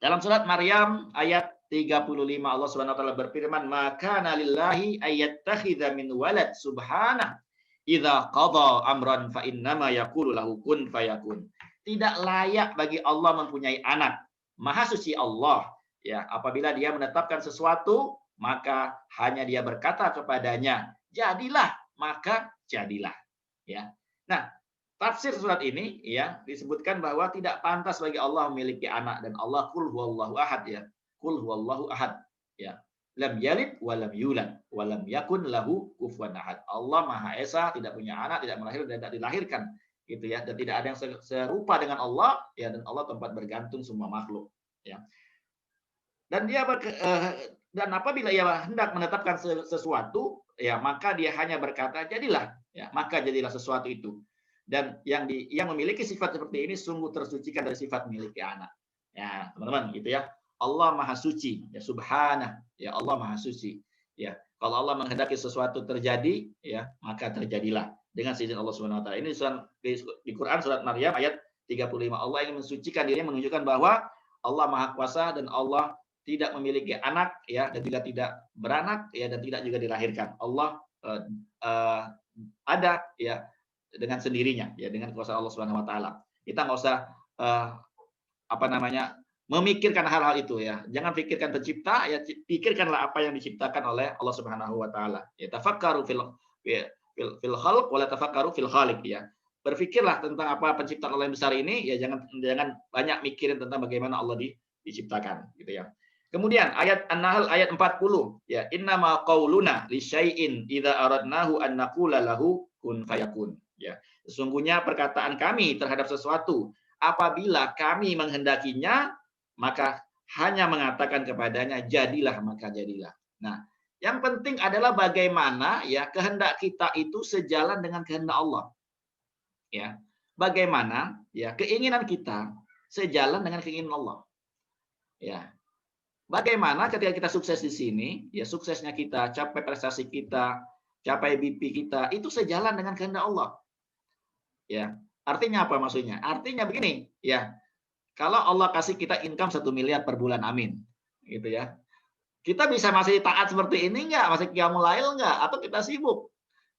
dalam surat Maryam ayat 35 Allah Subhanahu wa taala berfirman, "Maka lillahi ayyattakhidha min walad subhanahu idza qada amran fa innama yaqulu lahu kun fayakun." Tidak layak bagi Allah mempunyai anak. Maha suci Allah, ya, apabila dia menetapkan sesuatu, maka hanya dia berkata kepadanya, jadilah, maka jadilah, ya. Nah, tafsir surat ini ya disebutkan bahwa tidak pantas bagi Allah memiliki anak, dan Allah qul huwallahu ahad, ya. Qul huwallahu ahad, ya. Lam yalid wa lam yulad wa lam yakun lahu kufuwan ahad. Allah Maha Esa, tidak punya anak, tidak melahirkan dan tidak dilahirkan, gitu ya. Dan tidak ada yang serupa dengan Allah, ya, dan Allah tempat bergantung semua makhluk, ya. Dan dan apabila ia hendak menetapkan sesuatu, ya, maka dia hanya berkata jadilah, ya, maka jadilah sesuatu itu. Dan yang memiliki sifat seperti ini sungguh tersucikan dari sifat memiliki anak. Ya, teman-teman, gitu ya. Allah Maha Suci, ya, subhanah, ya, Allah Maha Suci, ya. Kalau Allah menghendaki sesuatu terjadi, ya, maka terjadilah dengan seizin Allah Subhanahu wa taala. Ini di Quran surat Maryam ayat 35. Allah ingin mensucikan dirinya, menunjukkan bahwa Allah Maha Kuasa dan Allah tidak memiliki anak, ya, dan juga tidak beranak, ya, dan tidak juga dilahirkan. Allah ada, ya, dengan sendirinya, ya, dengan kuasa Allah Subhanahu wa taala. Kita nggak usah memikirkan hal-hal itu, ya. Jangan pikirkan pencipta, ya, pikirkanlah apa yang diciptakan oleh Allah Subhanahu wa taala. Ya, tafakkaru fil khalq wa la tafakkaru fil khaliq, ya. Berpikirlah tentang apa penciptaan Allah yang besar ini, ya, jangan banyak mikirin tentang bagaimana Allah diciptakan, gitu ya. Kemudian ayat An-Nahl ayat 40, ya, innama qauluna li syai'in idza aradnahu an naqula lahu kun fayakun, ya. Sesungguhnya perkataan kami terhadap sesuatu apabila kami menghendakinya, maka hanya mengatakan kepadanya jadilah, maka jadilah. Nah, yang penting adalah bagaimana, ya, kehendak kita itu sejalan dengan kehendak Allah. Ya. Bagaimana, ya, keinginan kita sejalan dengan keinginan Allah. Ya. Bagaimana ketika kita sukses di sini, ya, suksesnya kita, capai prestasi kita, capai BP kita, itu sejalan dengan kehendak Allah. Ya. Artinya apa maksudnya? Artinya begini, ya. Kalau Allah kasih kita income 1 miliar per bulan, amin. Gitu ya. Kita bisa masih taat seperti ini enggak? Masih qiyamul lail enggak? Atau kita sibuk?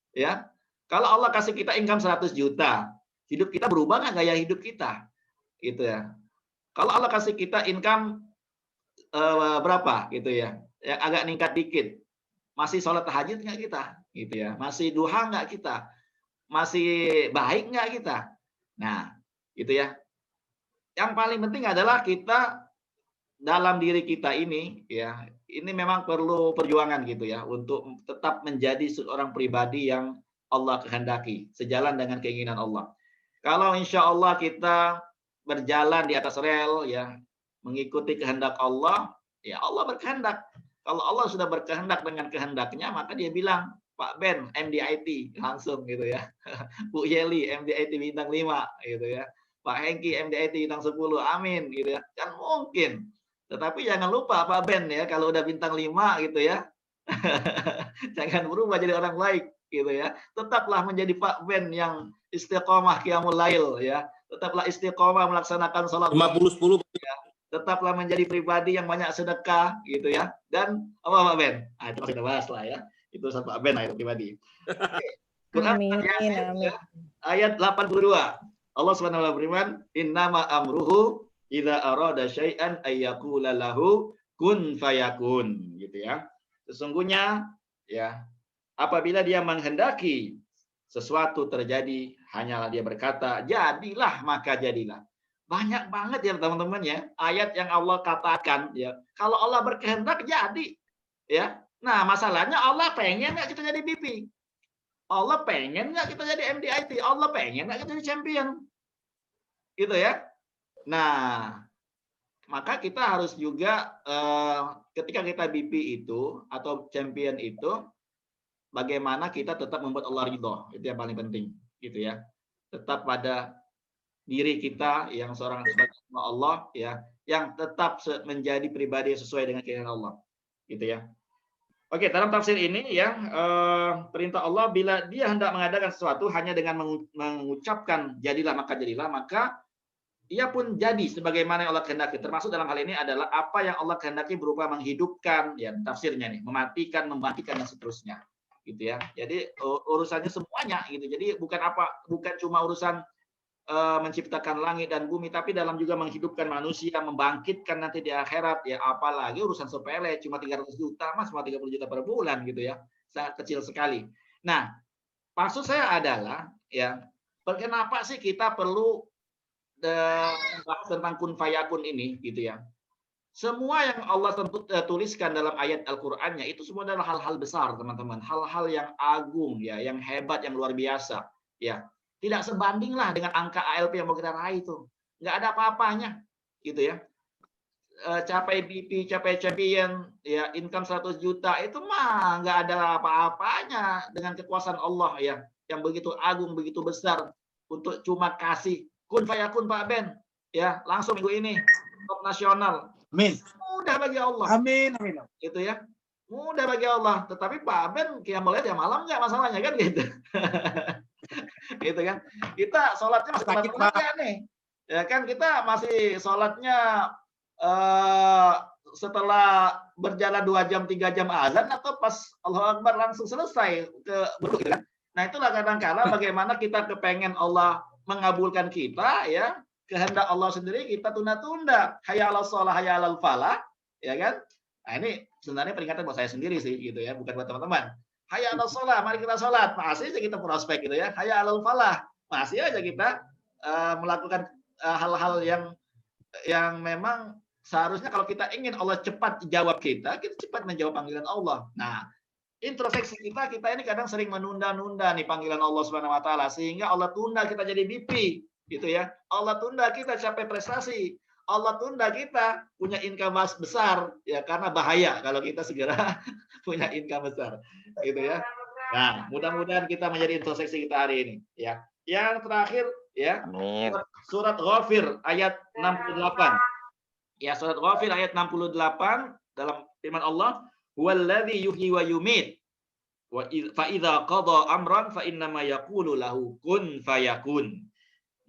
Ya. Kalau Allah kasih kita income 100 juta, hidup kita berubah nggak gaya hidup kita? Gitu ya. Kalau Allah kasih kita income berapa gitu ya, yang agak ningkat dikit, masih sholat tahajud nggak kita, gitu ya, masih duha nggak kita, masih baik nggak kita? Nah, gitu ya. Yang paling penting adalah kita dalam diri kita ini, ya, ini memang perlu perjuangan gitu ya, untuk tetap menjadi seorang pribadi yang Allah kehendaki, sejalan dengan keinginan Allah. Kalau insya Allah kita berjalan di atas rel ya, mengikuti kehendak Allah, ya Allah berkehendak. Kalau Allah sudah berkehendak dengan kehendaknya, maka dia bilang, Pak Ben, MDIT, langsung gitu ya. Bu Yeli, MDIT bintang 5, gitu ya. Pak Hengki, MDIT bintang 10, amin, gitu ya. Kan mungkin. Tetapi jangan lupa Pak Ben ya, kalau udah bintang 5 gitu ya, jangan berubah jadi orang baik, gitu ya. Tetaplah menjadi Pak Ben yang istiqomah qiyamul lail ya. Tetaplah istiqomah melaksanakan sholat 50-10. tetaplah menjadi pribadi yang banyak sedekah gitu ya. Dan apa Pak Ben? Ah, itu kita bahas lah ya. Itu sama Pak Ben itu pribadi. Quran Amin, Yasin, amin. ya, ayat 82. Allah Subhanahu wa taala berfirman, "Innama amruhu idza arada syai'an ayyaqula lahu kun fayakun." Gitu ya. Sesungguhnya ya, apabila dia menghendaki sesuatu terjadi, hanyalah dia berkata, "Jadilah, maka jadilah." Banyak banget ya teman-teman ya, ayat yang Allah katakan ya, kalau Allah berkehendak jadi ya. Nah, masalahnya Allah pengen nggak kita jadi BP? Allah pengen nggak kita jadi MDIT? Allah pengen nggak kita jadi champion? Gitu ya. Nah, maka kita harus juga ketika kita BP itu atau champion itu, bagaimana kita tetap membuat Allah ridho. Itu yang paling penting gitu ya. Tetap pada diri kita yang seorang sebagai Allah ya, yang tetap menjadi pribadi yang sesuai dengan keinginan Allah gitu ya. Oke, dalam tafsir ini ya, perintah Allah bila dia hendak mengadakan sesuatu hanya dengan mengucapkan jadilah maka ia pun jadi sebagaimana yang Allah kehendaki. Termasuk dalam hal ini adalah apa yang Allah kehendaki berupa menghidupkan ya, tafsirnya nih, mematikan, membangkitkan dan seterusnya gitu ya. Jadi urusannya semuanya gitu. Jadi bukan cuma urusan menciptakan langit dan bumi, tapi dalam juga menghidupkan manusia, membangkitkan nanti di akhirat ya, apalagi urusan sepele cuma 300 juta mas, cuma 30 juta per bulan gitu ya, sangat kecil sekali. Nah, maksud saya adalah ya, kenapa sih kita perlu bahas tentang kun fayakun ini gitu ya. Semua yang Allah tuliskan dalam ayat Al-Qur'annya itu semua adalah hal-hal besar teman-teman, hal-hal yang agung ya, yang hebat, yang luar biasa ya. Tidak sebandinglah dengan angka ALP yang mau kita raih itu. Nggak ada apa-apanya. Gitu ya. Capai BP, capai champion, ya income 100 juta, itu mah nggak ada apa-apanya dengan kekuasaan Allah ya. Yang begitu agung, begitu besar. Untuk cuma kasih. Kun fayakun Pak Ben. Ya, langsung minggu ini. Top nasional. Amin. Mudah bagi Allah. Amin. Amin. Gitu ya. Mudah bagi Allah. Tetapi Pak Ben, qiyamul lail ya malam nggak masalahnya kan gitu. Gitu kan, kita sholatnya masih tepat-tepat ya nih ya kan, kita masih sholatnya setelah berjalan 2 jam 3 jam azan atau pas Allahu Akbar langsung selesai ke beruk gitu kan. Nah itulah kadang-kala bagaimana kita kepengen Allah mengabulkan kita ya, kehendak Allah sendiri kita tunda-tunda, hayya 'alas shalah hayya 'alal falah ya kan. Nah ini sebenarnya peringatan buat saya sendiri sih gitu ya, bukan buat teman-teman. Hayya 'alas shalah, mari kita sholat. Masih aja kita prospek gitu ya. Hayya 'alal falah. Masih aja kita melakukan hal-hal yang memang seharusnya kalau kita ingin Allah cepat jawab kita cepat menjawab panggilan Allah. Nah, introspeksi kita ini kadang sering menunda-nunda nih panggilan Allah Subhanahu wa taala, sehingga Allah tunda kita jadi BP gitu ya. Allah tunda kita capai prestasi. Allah tunda kita punya income besar ya, karena bahaya kalau kita segera punya income besar gitu ya. Nah, mudah-mudahan kita menjadi introspeksi kita hari ini ya. Yang terakhir ya, Amin. surat Ghafir ayat 68. Ya, surat Ghafir ayat 68 dalam firman Allah, "Huwallazi yuhyi wa yumit wa fa idza qada amran fa innama yaqulu lahu kun fayakun."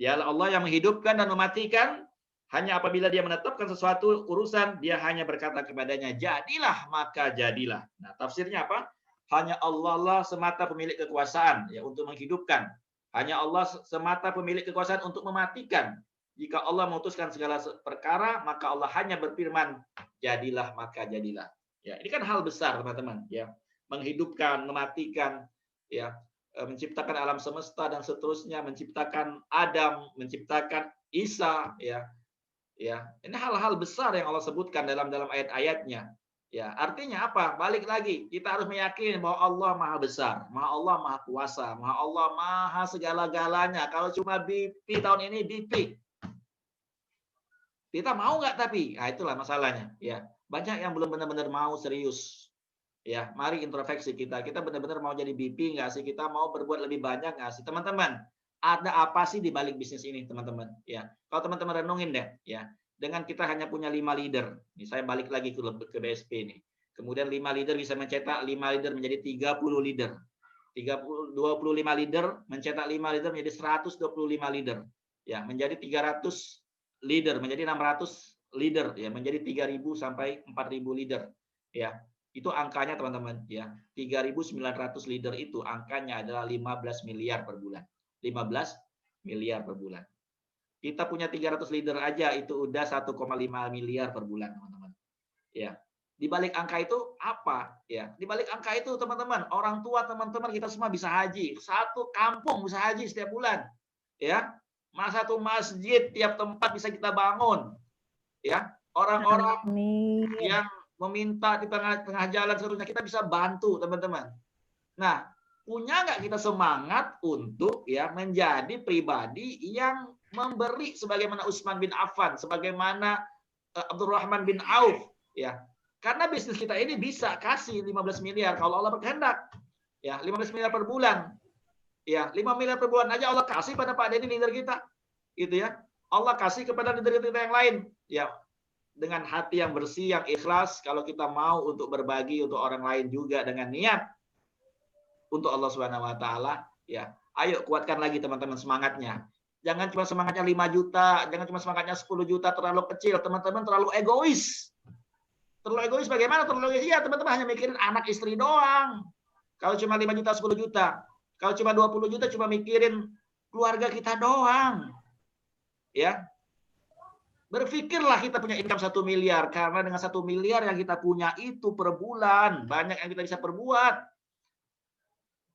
Ya, Allah yang menghidupkan dan mematikan. Hanya apabila dia menetapkan sesuatu urusan, dia hanya berkata kepadanya, jadilah, maka jadilah. Nah, tafsirnya apa? Hanya Allah lah semata pemilik kekuasaan ya untuk menghidupkan. Hanya Allah semata pemilik kekuasaan untuk mematikan. Jika Allah memutuskan segala perkara, maka Allah hanya berfirman, jadilah, maka jadilah. Ya, ini kan hal besar, teman-teman, ya. Menghidupkan, mematikan, ya, menciptakan alam semesta dan seterusnya, menciptakan Adam, menciptakan Isa, ya. Ya, ini hal-hal besar yang Allah sebutkan dalam ayat-ayatnya. Ya, artinya apa? Balik lagi, kita harus meyakini bahwa Allah Maha Besar, Allah Maha Kuasa, Allah Maha segala-galanya. Kalau cuma BP tahun ini BP, Kita mau nggak tapi? Nah, itulah masalahnya. Ya, banyak yang belum benar-benar mau serius. Ya, mari introspeksi kita. Kita benar-benar mau jadi BP nggak sih? Kita mau berbuat lebih banyak nggak sih, teman-teman? Ada apa sih di balik bisnis ini, teman-teman? Ya, kalau teman-teman renungin deh, ya. Dengan kita hanya punya 5 leader. Nih, saya balik lagi ke BSP nih. Kemudian 5 leader bisa mencetak 5 leader menjadi 30 leader. 25 leader mencetak 5 leader menjadi 125 leader. Ya, menjadi 300 leader, menjadi 600 leader, ya, menjadi 3.000 sampai 4.000 leader. Ya, itu angkanya teman-teman, ya. 3.900 leader itu angkanya adalah 15 miliar per bulan. 15 miliar per bulan. Kita punya 300 leader aja itu udah 1,5 miliar per bulan, teman-teman. Ya. Di balik angka itu apa? Ya, di balik angka itu teman-teman, orang tua teman-teman kita semua bisa haji. Satu kampung bisa haji setiap bulan. Ya. Satu masjid tiap tempat bisa kita bangun. Ya. Orang-orang yang meminta di tengah jalan seterusnya kita bisa bantu, teman-teman. Nah, punya nggak kita semangat untuk ya menjadi pribadi yang memberi sebagaimana Utsman bin Affan, sebagaimana Abdurrahman bin Auf, ya. Karena bisnis kita ini bisa kasih 15 miliar kalau Allah berkehendak. Ya, 15 miliar per bulan. Ya, 5 miliar per bulan aja Allah kasih pada Pak Denny leader kita. Gitu ya. Allah kasih kepada leader kita yang lain. Ya, dengan hati yang bersih, yang ikhlas, kalau kita mau untuk berbagi untuk orang lain juga dengan niat untuk Allah Subhanahu wa taala, ya. Ayo kuatkan lagi teman-teman semangatnya. Jangan cuma semangatnya 5 juta, jangan cuma semangatnya 10 juta, terlalu kecil, teman-teman, terlalu egois. Terlalu egois bagaimana? Terlalu egois, ya teman-teman hanya mikirin anak istri doang. Kalau cuma 5 juta, 10 juta. Kalau cuma 20 juta cuma mikirin keluarga kita doang. Ya. Berpikirlah kita punya income 1 miliar. Karena dengan 1 miliar yang kita punya itu per bulan. Banyak yang kita bisa perbuat.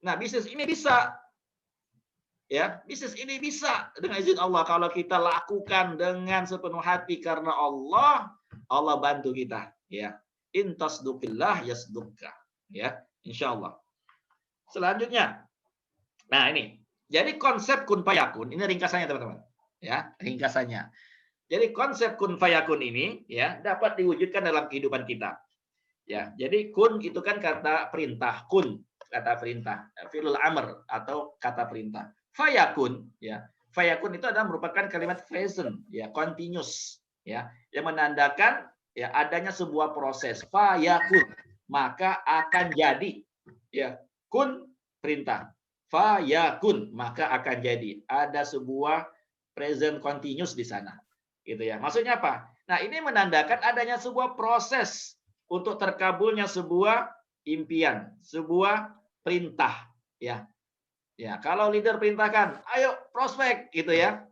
Nah, bisnis ini bisa. Ya, bisnis ini bisa dengan izin Allah. Kalau kita lakukan dengan sepenuh hati karena Allah bantu kita. Ya, intasdukillah yasdukka. Ya, insya Allah. Selanjutnya, nah ini, jadi konsep kun fayakun ini ringkasannya teman-teman. Ya, ringkasannya. Jadi konsep kun fayakun ini ya dapat diwujudkan dalam kehidupan kita. Ya, jadi kun itu kan kata perintah, kun kata perintah, fi'lul amr atau kata perintah. Fayakun ya, fayakun itu adalah merupakan kalimat present ya, continuous ya, yang menandakan ya adanya sebuah proses. Fayakun maka akan jadi ya, kun perintah, fayakun maka akan jadi, ada sebuah present continuous di sana gitu ya. Maksudnya apa? Nah, ini menandakan adanya sebuah proses untuk terkabulnya sebuah impian, sebuah perintah ya. Ya, kalau leader perintahkan, ayo prospek gitu ya.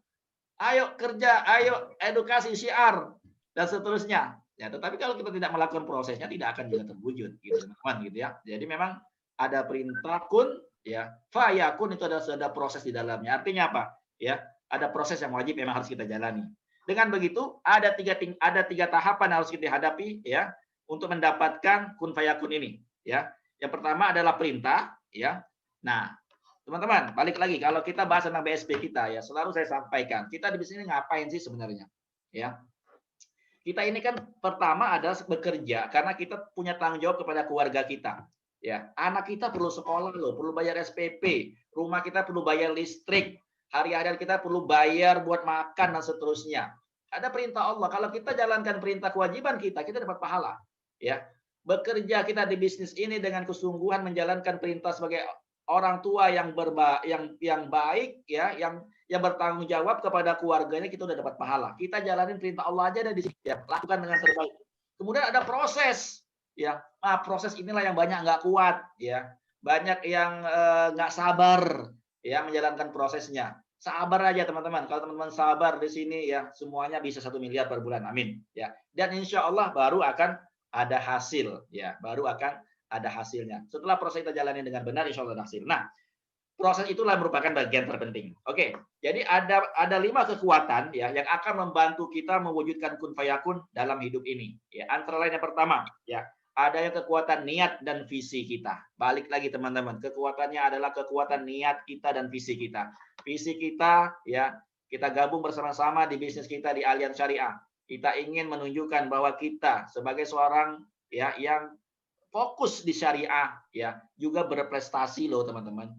Ayo kerja, ayo edukasi syiar dan seterusnya. Ya, tetapi kalau kita tidak melakukan prosesnya tidak akan juga terwujud gitu, teman-teman gitu ya. Jadi memang ada perintah kun ya, fayakun itu ada proses di dalamnya. Artinya apa? Ya, ada proses yang wajib memang harus kita jalani. Dengan begitu ada tiga tahapan yang harus kita hadapi ya untuk mendapatkan kun fayakun ini ya. Yang pertama adalah perintah ya. Nah, teman-teman, balik lagi kalau kita bahas tentang BSP kita ya, selalu saya sampaikan, kita di sini ngapain sih sebenarnya? Ya. Kita ini kan pertama adalah bekerja karena kita punya tanggung jawab kepada keluarga kita. Ya, anak kita perlu sekolah loh, perlu bayar SPP, rumah kita perlu bayar listrik, hari-hari kita perlu bayar buat makan dan seterusnya. Ada perintah Allah. Kalau kita jalankan perintah kewajiban kita dapat pahala. Ya, bekerja kita di bisnis ini dengan kesungguhan menjalankan perintah sebagai orang tua yang baik ya, yang bertanggung jawab kepada keluarganya, kita udah dapat pahala. Kita jalanin perintah Allah aja dan di sini ya, lakukan dengan terbaik. Kemudian ada proses ya. Nah, proses inilah yang banyak nggak kuat ya. Banyak yang nggak sabar ya menjalankan prosesnya. Sabar aja teman-teman. Kalau teman-teman sabar di sini ya, semuanya bisa 1 miliar per bulan. Amin ya. Dan insya Allah baru akan ada hasil ya, baru akan ada hasilnya. Setelah proses kita jalani dengan benar, insya Allah ada hasil. Nah, proses itulah merupakan bagian terpenting. Oke, jadi ada 5 kekuatan ya yang akan membantu kita mewujudkan kun fayakun dalam hidup ini. Ya, antara lain yang pertama, ya ada yang kekuatan niat dan visi kita. Balik lagi teman-teman, kekuatannya adalah kekuatan niat kita dan visi kita. Visi kita ya, kita gabung bersama-sama di bisnis kita di Allianz Syariah. kita ingin menunjukkan bahwa kita sebagai seorang ya yang fokus di syariah ya juga berprestasi loh teman-teman.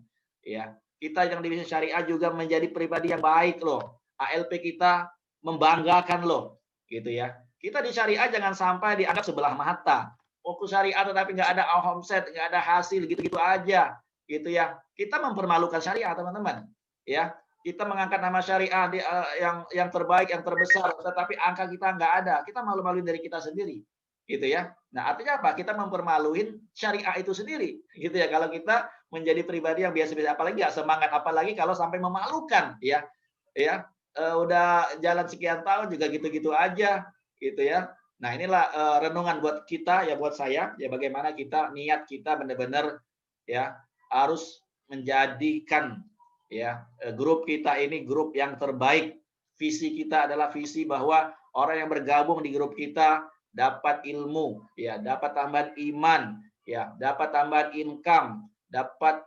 Ya, kita yang di bisnis syariah juga menjadi pribadi yang baik loh. ALP kita membanggakan loh, gitu ya. Kita di syariah jangan sampai dianggap sebelah mata. Fokus syariah tetapi nggak ada omset, nggak ada hasil, gitu-gitu aja, gitu ya. Kita mempermalukan syariah teman-teman. Ya, kita mengangkat nama syariah yang terbaik, yang terbesar, tetapi angka kita nggak ada. Kita malu-maluin dari kita sendiri, gitu ya. Nah, artinya apa? Kita mempermaluin syariah itu sendiri, gitu ya. Kalau kita menjadi pribadi yang biasa-biasa, apalagi nggak semangat, apalagi kalau sampai memalukan, ya, udah jalan sekian tahun juga gitu-gitu aja, gitu ya. Nah, inilah renungan buat kita, ya buat saya, ya bagaimana kita niat kita benar-benar ya harus menjadikan ya grup kita ini grup yang terbaik. Visi kita adalah visi bahwa orang yang bergabung di grup kita dapat ilmu, ya, dapat tambahan iman, ya, dapat tambahan income, dapat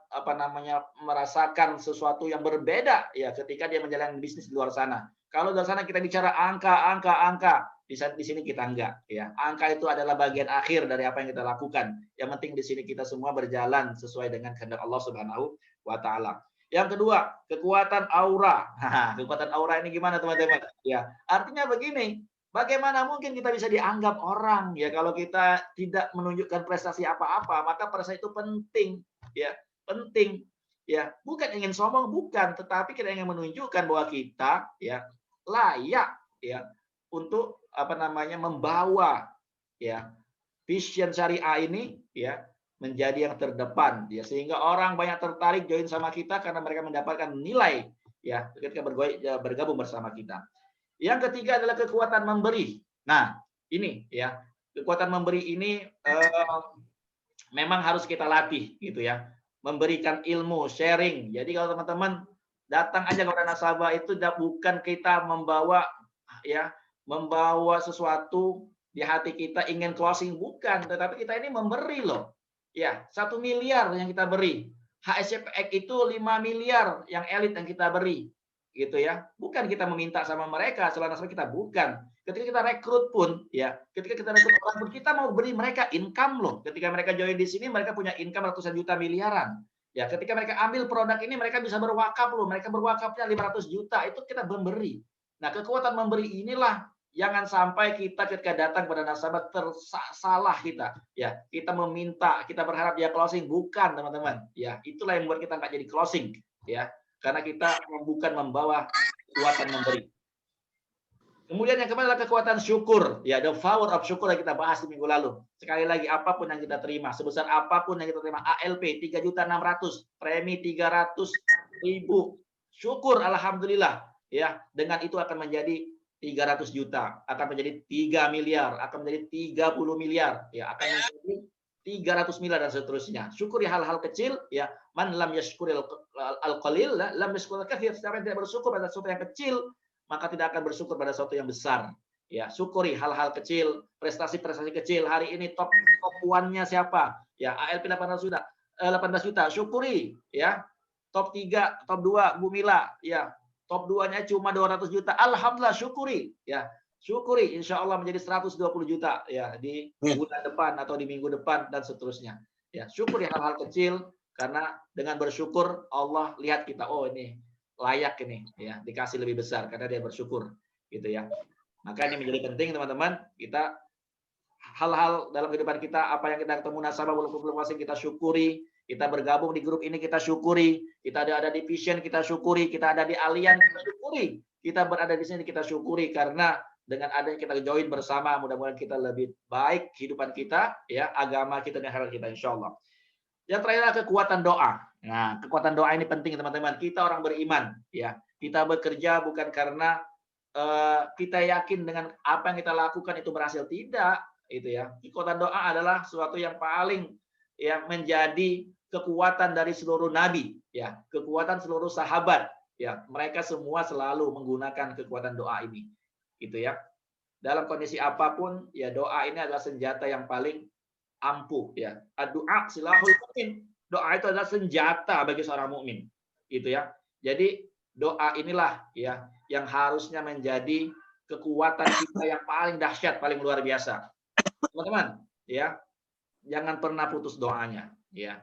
merasakan sesuatu yang berbeda ya ketika dia menjalankan bisnis di luar sana. Kalau di luar sana kita bicara angka, di sini kita enggak ya. Angka itu adalah bagian akhir dari apa yang kita lakukan. Yang penting di sini kita semua berjalan sesuai dengan kehendak Allah Subhanahu wa taala. Yang kedua, kekuatan aura. Kekuatan aura ini gimana teman-teman? Ya, artinya begini, bagaimana mungkin kita bisa dianggap orang ya kalau kita tidak menunjukkan prestasi apa-apa? Maka prestasi itu penting, ya, penting. Ya, bukan ingin sombong, bukan, tetapi kita ingin menunjukkan bahwa kita ya layak ya untuk membawa ya vision syariah ini ya menjadi yang terdepan ya sehingga orang banyak tertarik join sama kita karena mereka mendapatkan nilai ya ketika bergabung bersama kita. Yang ketiga adalah kekuatan memberi. Nah, ini ya, kekuatan memberi ini memang harus kita latih gitu ya. Memberikan ilmu, sharing. Jadi kalau teman-teman datang aja kepada nasabah itu bukan kita membawa sesuatu di hati kita ingin closing, bukan, tetapi kita ini memberi loh. Ya, 1 miliar yang kita beri. HSCPX itu 5 miliar yang elit yang kita beri. Gitu ya, bukan kita meminta sama mereka selama kita, bukan. Ketika kita rekrut pun ya, ketika kita rekrut orang pun kita mau beri mereka income loh. Ketika mereka join di sini mereka punya income ratusan juta miliaran ya. Ketika mereka ambil produk ini mereka bisa berwakaf loh, mereka berwakafnya 500 juta, itu kita memberi. Nah, kekuatan memberi inilah jangan sampai kita ketika datang pada nasabah tersalah kita ya, kita meminta, kita berharap dia closing, bukan teman-teman ya. Itulah yang membuat kita nggak jadi closing ya, karena kita bukan membawa kekuatan memberi. Kemudian yang kemarin adalah kekuatan syukur. Ya, the power of syukur yang kita bahas di minggu lalu. Sekali lagi, apapun yang kita terima, sebesar apapun yang kita terima, ALP 3.600.000, premi 300.000, syukur alhamdulillah. Ya, dengan itu akan menjadi 300 juta, akan menjadi 3 miliar, akan menjadi 30 miliar, ya, akan menjadi 300 miliar dan seterusnya. Syukuri hal-hal kecil ya. Man lam yashkuril al-qalil lam yashkuril katsir. Siapa yang tidak bersyukur pada sesuatu yang kecil, maka tidak akan bersyukur pada sesuatu yang besar. Ya, syukuri hal-hal kecil, prestasi-prestasi kecil. Hari ini top 1-nya siapa? Ya, ALP 18 juta. Syukuri ya. Top 3, top 2 Bu Mila, ya. Top 2-nya cuma 200 juta. Alhamdulillah, syukuri ya. Syukuri, insya Allah menjadi 120 juta ya di bulan depan atau di minggu depan dan seterusnya. Ya, syukuri hal-hal kecil karena dengan bersyukur Allah lihat kita, oh ini layak ini ya dikasih lebih besar karena dia bersyukur gitu ya. Maka ini menjadi penting teman-teman, kita hal-hal dalam kehidupan kita, apa yang kita ketemu nasabah walaupun belum asing kita syukuri, kita bergabung di grup ini kita syukuri, kita ada di Vision kita syukuri, kita ada di Allian kita syukuri, kita berada di sini kita syukuri karena dengan adanya kita join bersama, mudah-mudahan kita lebih baik kehidupan kita, ya, agama kita dan akhirat kita, insya Allah. Yang terakhir adalah kekuatan doa. Nah, kekuatan doa ini penting teman-teman. Kita orang beriman, ya, kita bekerja bukan karena kita yakin dengan apa yang kita lakukan itu berhasil, tidak, itu ya. Kekuatan doa adalah sesuatu yang paling ya menjadi kekuatan dari seluruh nabi, ya, kekuatan seluruh sahabat, ya, mereka semua selalu menggunakan kekuatan doa ini. Gitu ya. Dalam kondisi apapun ya doa ini adalah senjata yang paling ampuh ya. Doa silahul mukmin. Doa itu adalah senjata bagi seorang mukmin. Gitu ya. Jadi doa inilah ya yang harusnya menjadi kekuatan kita yang paling dahsyat, paling luar biasa. Teman-teman, ya, jangan pernah putus doanya, ya.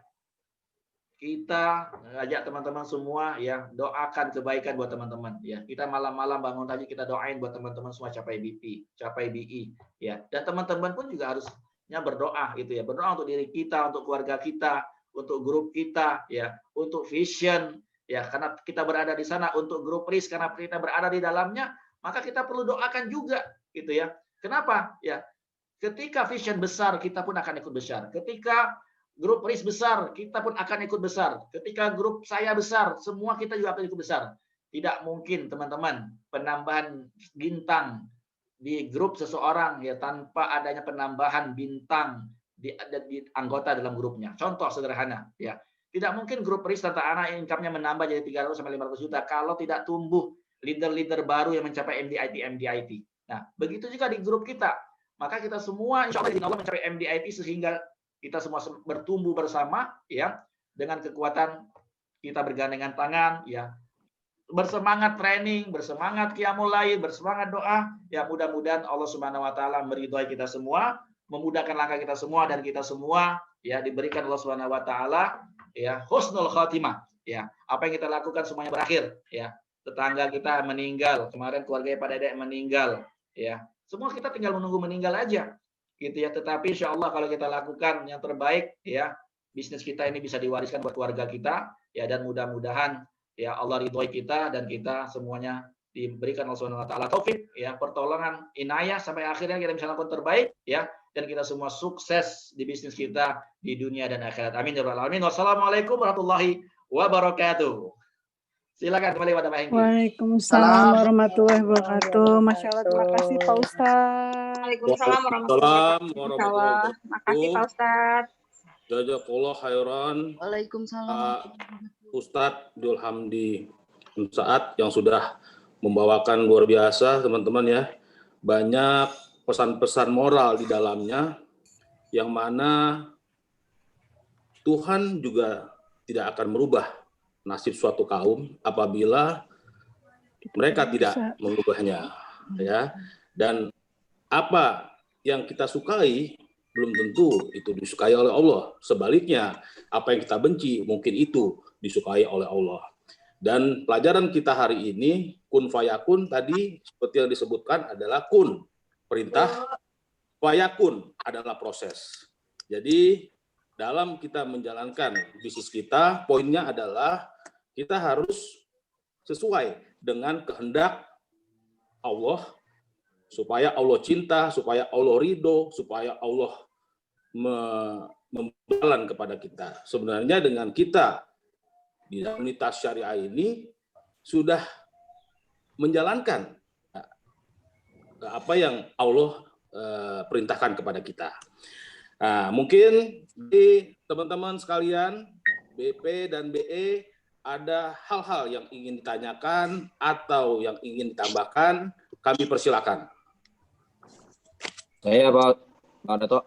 Kita ajak teman-teman semua, ya, doakan kebaikan buat teman-teman, ya. Kita malam-malam bangun tadi kita doain buat teman-teman semua capai BP, capai BI, ya. Dan teman-teman pun juga harusnya berdoa, gitu ya. Berdoa untuk diri kita, untuk keluarga kita, untuk grup kita, ya, untuk vision, ya, karena kita berada di sana, untuk grup risk karena kita berada di dalamnya, maka kita perlu doakan juga, gitu ya. Kenapa? Ya, ketika vision besar, kita pun akan ikut besar. Ketika grup risk besar, kita pun akan ikut besar. Ketika grup saya besar, semua kita juga akan ikut besar. Tidak mungkin, teman-teman, penambahan bintang di grup seseorang ya tanpa adanya penambahan bintang di anggota dalam grupnya. Contoh sederhana, ya. Tidak mungkin grup risk tata anak income-nya menambah jadi 300 sampai 500 juta kalau tidak tumbuh leader-leader baru yang mencapai MDIT. Nah, begitu juga di grup kita. Maka kita semua insya Allah mencapai MDIT sehingga kita semua bertumbuh bersama, ya, dengan kekuatan kita bergandengan tangan, ya, bersemangat training, bersemangat qiyamul lail, bersemangat doa, ya, mudah-mudahan Allah Subhanahu wa taala meridhai kita semua, memudahkan langkah kita semua, dan kita semua, ya, diberikan Allah Subhanahu wa taala, ya, husnul khatimah, ya. Apa yang kita lakukan semuanya berakhir, ya. Tetangga kita meninggal, kemarin keluarga Pak Dedek meninggal, ya. Semua kita tinggal menunggu meninggal aja, gitu ya. Tetapi insya Allah kalau kita lakukan yang terbaik, ya, bisnis kita ini bisa diwariskan buat keluarga kita, ya, dan mudah-mudahan, ya, Allah ridhoi kita dan kita semuanya diberikan Allah Subhanahu wa taala taufik, ya, pertolongan, inayah sampai akhirnya kita bisa lakukan terbaik, ya, dan kita semua sukses di bisnis kita di dunia dan akhirat. Amin ya rabbal alamin. Wassalamualaikum warahmatullahi wabarakatuh. Silakan kembali pada Pak Hengki. Waalaikumsalam warahmatullahi wabarakatuh. Masya Allah, terima kasih Pak Ustadz. Waalaikumsalam warahmatullahi wabarakatuh. Makasih Pak Ustadz. Jazakallah khairan. Waalaikumsalam. Ustadz Dul Hamdi Saat yang sudah membawakan luar biasa, teman-teman, ya. Banyak pesan-pesan moral di dalamnya yang mana Tuhan juga tidak akan merubah nasib suatu kaum apabila mereka tidak mengubahnya, ya. Dan apa yang kita sukai belum tentu itu disukai oleh Allah. Sebaliknya, apa yang kita benci mungkin itu disukai oleh Allah. Dan pelajaran kita hari ini, kun fayakun, tadi seperti yang disebutkan adalah kun, perintah, fayakun adalah proses. Jadi dalam kita menjalankan bisnis kita, poinnya adalah kita harus sesuai dengan kehendak Allah, supaya Allah cinta, supaya Allah ridho, supaya Allah membalan kepada kita. Sebenarnya dengan kita di dalam komunitas syariah ini sudah menjalankan apa yang Allah perintahkan kepada kita. Nah, mungkin di teman-teman sekalian, BP dan BE, ada hal-hal yang ingin ditanyakan atau yang ingin ditambahkan, kami persilakan. Saya Pak Dato.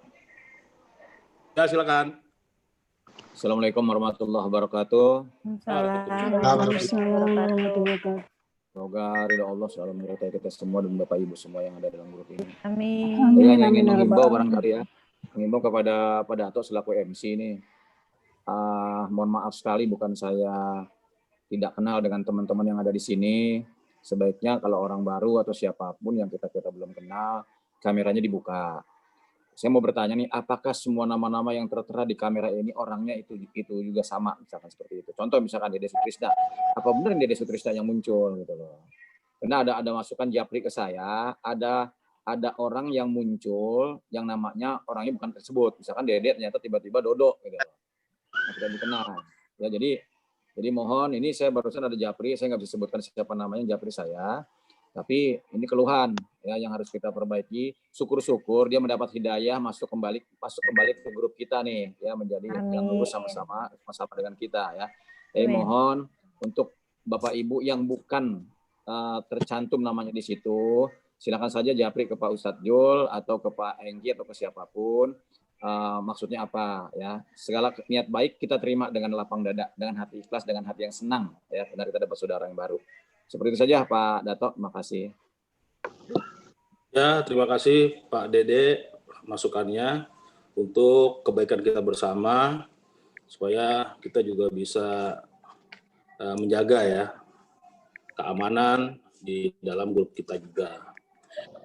Ya, silakan. Assalamualaikum warahmatullahi wabarakatuh. Semoga ridho Allah selalu menyertai kita semua dan Bapak Ibu semua yang ada dalam grup ini. Amin. Saya hanya ingin menghimbau barangkali, ya, menghimbau kepada Pak Dato selaku MC ini. Mohon maaf sekali, bukan saya tidak kenal dengan teman-teman yang ada di sini. Sebaiknya kalau orang baru atau siapapun yang kita belum kenal, kameranya dibuka. Saya mau bertanya nih, apakah semua nama-nama yang tertera di kamera ini orangnya itu juga sama, misalkan seperti itu. Contoh misalkan Dede Sutrisna, apa benar Dede Sutrisna yang muncul gitu loh. Karena ada masukan Japri ke saya, ada orang yang muncul yang namanya orangnya bukan tersebut. Misalkan Dede ternyata tiba-tiba Dodo gitu loh. Nah, tidak dikenal. Ya, jadi mohon, ini saya barusan ada Japri, saya nggak bisa sebutkan siapa namanya, Japri saya. Tapi ini keluhan, ya, yang harus kita perbaiki. Syukur-syukur dia mendapat hidayah masuk kembali ke grup kita nih, ya, menjadi yang lurus sama dengan kita, ya. Jadi mohon untuk Bapak Ibu yang bukan tercantum namanya di situ, silakan saja japri ke Pak Ustadz Jul atau ke Pak Hengki atau ke siapapun. Maksudnya apa, ya? Segala niat baik kita terima dengan lapang dada, dengan hati ikhlas, dengan hati yang senang, ya, karena kita dapat saudara yang baru. Seperti itu saja Pak Dato, terima kasih. Ya, terima kasih Pak Dede masukannya untuk kebaikan kita bersama supaya kita juga bisa menjaga ya keamanan di dalam grup kita juga.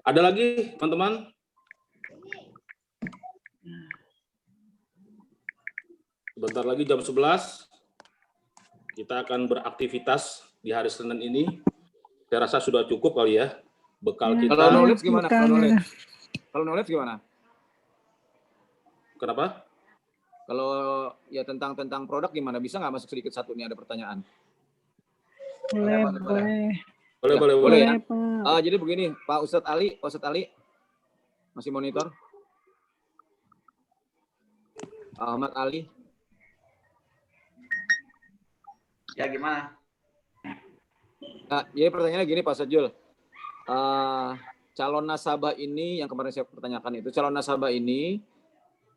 Ada lagi teman-teman? Sebentar lagi jam 11 kita akan beraktivitas di hari Senin ini. Saya rasa sudah cukup kali ya bekal kita. Kalau knowledge gimana? Bukan. Kalau knowledge gimana? Kenapa? Kalau ya tentang produk gimana? Bisa nggak masuk sedikit satu nih, ada pertanyaan? Boleh. Ya? Pak. Jadi begini, Pak Ustadz Ali masih monitor? Ahmad Ali. Ya gimana? Nah, jadi pertanyaannya gini Pak Sajul. Calon nasabah ini yang kemarin saya pertanyakan itu, calon nasabah ini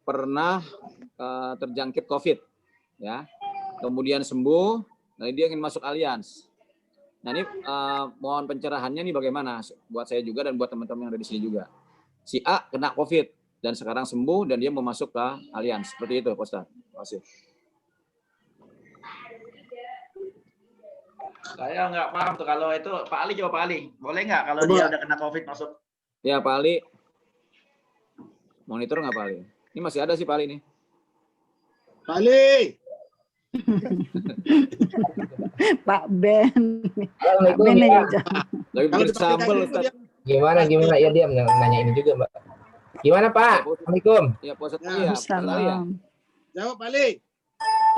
pernah terjangkit COVID, ya, kemudian sembuh, nah dia ingin masuk Allianz. Nah ini mohon pencerahannya nih bagaimana buat saya juga dan buat teman-teman yang ada di sini juga. Si A kena COVID dan sekarang sembuh dan dia mau masuk ke Allianz, seperti itu, Pak Ustaz. Terima kasih. Saya nggak paham tuh kalau itu. Pak Ali, coba Pak Ali. Boleh nggak kalau dia udah kena COVID masuk? Ya Pak Ali, monitor nggak Pak Ali? Ini masih ada sih Pak Ali nih. Pak Ali. Pak Ben. Assalamualaikum. Ben Ya. aja. Lagi Kalau bikin dipakai sambal kayak gitu, Ustaz. dia- Gimana ya dia nanya ini juga Mbak. Gimana Pak? Assalamualaikum. Ya Pak Ustaz Ya, Ali ya. Pak Ustaz Ali ya. Salam. Jawab Pak Ali.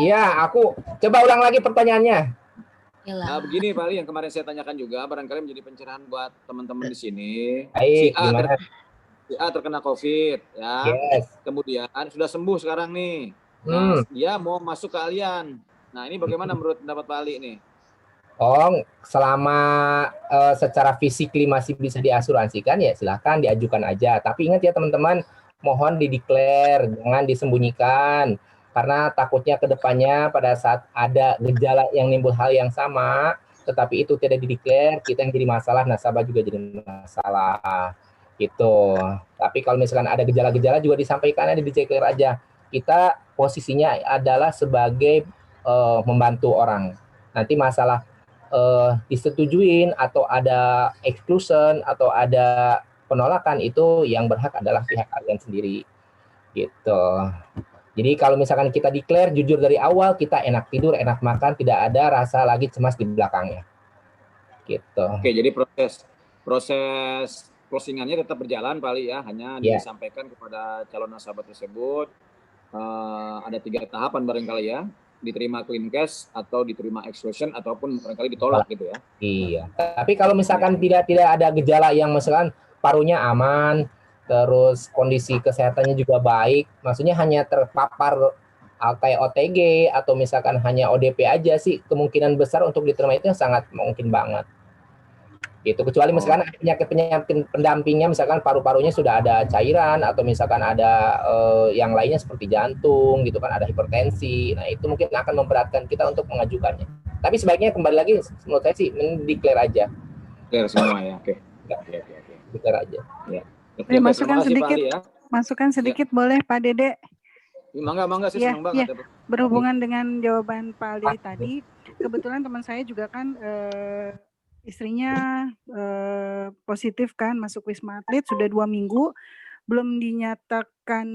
Iya, aku coba ulang lagi pertanyaannya. Begini Pak Ali, yang kemarin saya tanyakan juga, barangkali menjadi pencerahan buat teman-teman di sini. Baik, gimana? Si A terkena COVID, ya. Yes. Kemudian sudah sembuh sekarang nih. Nah, Hmm. dia mau masuk ke Allianz. Nah, ini bagaimana menurut pendapat Pak Ali nih? Oh, selama secara fisik masih bisa diasuransikan ya silahkan diajukan aja. Tapi ingat ya teman-teman, mohon dideklar, jangan disembunyikan. Karena takutnya ke depannya pada saat ada gejala yang nimbul hal yang sama, tetapi itu tidak dideklar, kita yang jadi masalah, nasabah juga jadi masalah. Gitu. Tapi kalau misalkan ada gejala-gejala juga disampaikan aja, dideklar aja. Kita posisinya adalah sebagai membantu orang. Nanti masalah disetujuin atau ada exclusion atau ada penolakan itu yang berhak adalah pihak kalian sendiri. Gitu. Jadi kalau misalkan kita declare jujur dari awal, kita enak tidur, enak makan, tidak ada rasa lagi cemas di belakangnya. Gitu. Oke, jadi proses closingannya tetap berjalan Pak Ali ya, hanya disampaikan kepada calon nasabah tersebut ada 3 tahapan barangkali ya, diterima clean cash atau diterima exclusion ataupun barangkali ditolak gitu ya. Iya. Tapi kalau misalkan tidak ada gejala yang misalkan parunya aman, terus kondisi kesehatannya juga baik, maksudnya hanya terpapar kayak OTG atau misalkan hanya ODP aja sih, kemungkinan besar untuk diterima itu sangat mungkin banget. Gitu. Kecuali misalkan ada penyakit pendampingnya, misalkan paru-parunya sudah ada cairan atau misalkan ada yang lainnya seperti jantung gitu kan, ada hipertensi. Nah, itu mungkin akan memberatkan kita untuk mengajukannya. Tapi sebaiknya kembali lagi menurut saya sih mendeklar aja. Clear semua ya. Oke. Deklar aja. Ya. Masukan Terima kasih, Pak sedikit. Ali, ya. Masukan sedikit boleh Pak Dede? Mangga saya senang banget. Ya. Berhubungan dengan jawaban Pak Ali tadi, kebetulan teman saya juga kan istrinya positif kan, masuk Wisma Atlet sudah 2 minggu, belum dinyatakan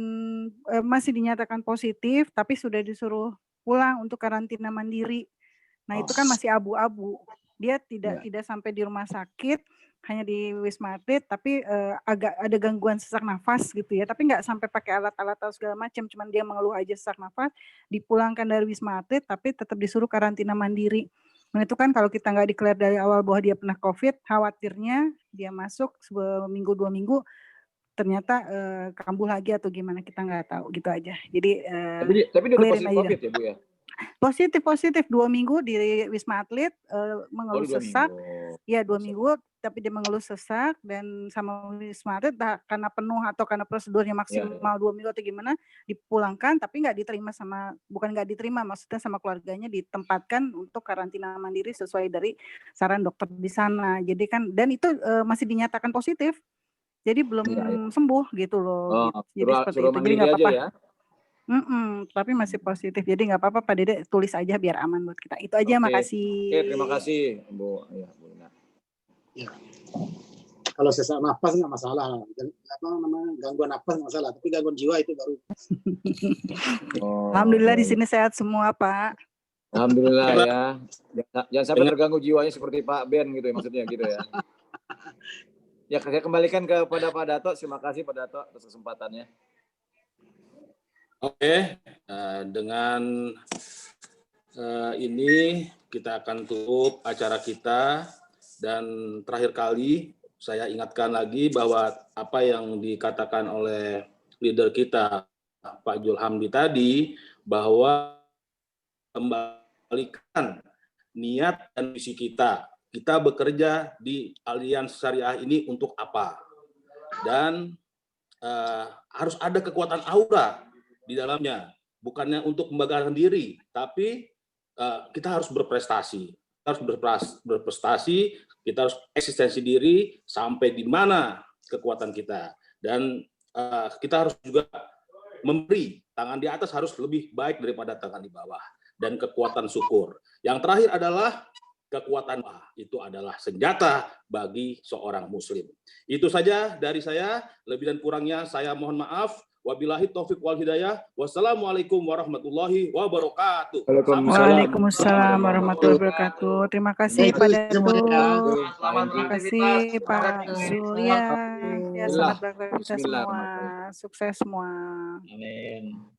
masih dinyatakan positif, tapi sudah disuruh pulang untuk karantina mandiri. Nah itu kan masih abu-abu. Dia tidak sampai di rumah sakit, hanya di Wisma Atlet, tapi agak ada gangguan sesak nafas gitu ya, tapi nggak sampai pakai alat-alat atau segala macam, cuman dia mengeluh aja sesak nafas, dipulangkan dari Wisma Atlet, tapi tetap disuruh karantina mandiri. Nah itu kan kalau kita nggak declare dari awal bahwa dia pernah COVID, khawatirnya dia masuk 1 minggu 2 minggu, ternyata kambuh lagi atau gimana, kita nggak tahu gitu aja. Jadi tapi dia udah positif COVID ya Bu ya? Positif 2 minggu di Wisma Atlet, mengeluh 2 sesak. minggu. Ya 2 minggu, tapi dia mengeluh sesak dan sama Wisma Atlet karena penuh atau karena prosedurnya maksimal 2 minggu atau gimana, dipulangkan tapi nggak diterima bukan nggak diterima, maksudnya sama keluarganya ditempatkan untuk karantina mandiri sesuai dari saran dokter di sana. Jadi kan, dan itu masih dinyatakan positif. jadi belum Iya, iya. sembuh gitu loh. Oh, Jadi seperti suruh itu. Jadi mandiri nggak aja apa-apa. ya. Tapi masih positif. Jadi nggak apa-apa Pak Dede, tulis aja biar aman buat kita. Itu aja, Oke. makasih. Oke, terima kasih Bu. Ya, Bu Ina. Ya. Kalau sesak napas nggak masalah, apa namanya, gangguan napas nggak masalah, tapi gangguan jiwa itu baru. Oh, Alhamdulillah iya, di sini sehat semua Pak. Alhamdulillah ya. Jangan sampai terganggu jiwanya seperti Pak Ben gitu ya, maksudnya gitu ya. Ya, saya kembalikan kepada Pak Dato. Terima kasih Pak Dato atas kesempatannya. Oke, dengan ini kita akan tutup acara kita, dan terakhir kali saya ingatkan lagi bahwa apa yang dikatakan oleh leader kita Pak Jul Hamdi tadi, bahwa kembalikan niat dan visi kita. Kita bekerja di Aliansi Syariah ini untuk apa? Dan harus ada kekuatan aura di dalamnya. Bukannya untuk membanggakan diri, tapi kita harus berprestasi. Kita harus berprestasi, kita harus eksistensi diri sampai di mana kekuatan kita. Dan kita harus juga memberi, tangan di atas harus lebih baik daripada tangan di bawah. Dan kekuatan syukur. Yang terakhir adalah kekuatan, itu adalah senjata bagi seorang muslim. Itu saja dari saya, lebih dan kurangnya saya mohon maaf. Wabillahi taufik wal hidayah. Wassalamualaikum warahmatullahi wabarakatuh. Waalaikumsalam warahmatullahi wabarakatuh. Terima kasih Pak Dato. Terima kasih Pak Surya. Ya, selamat beraktivitas semua. Sukses semua. Amin.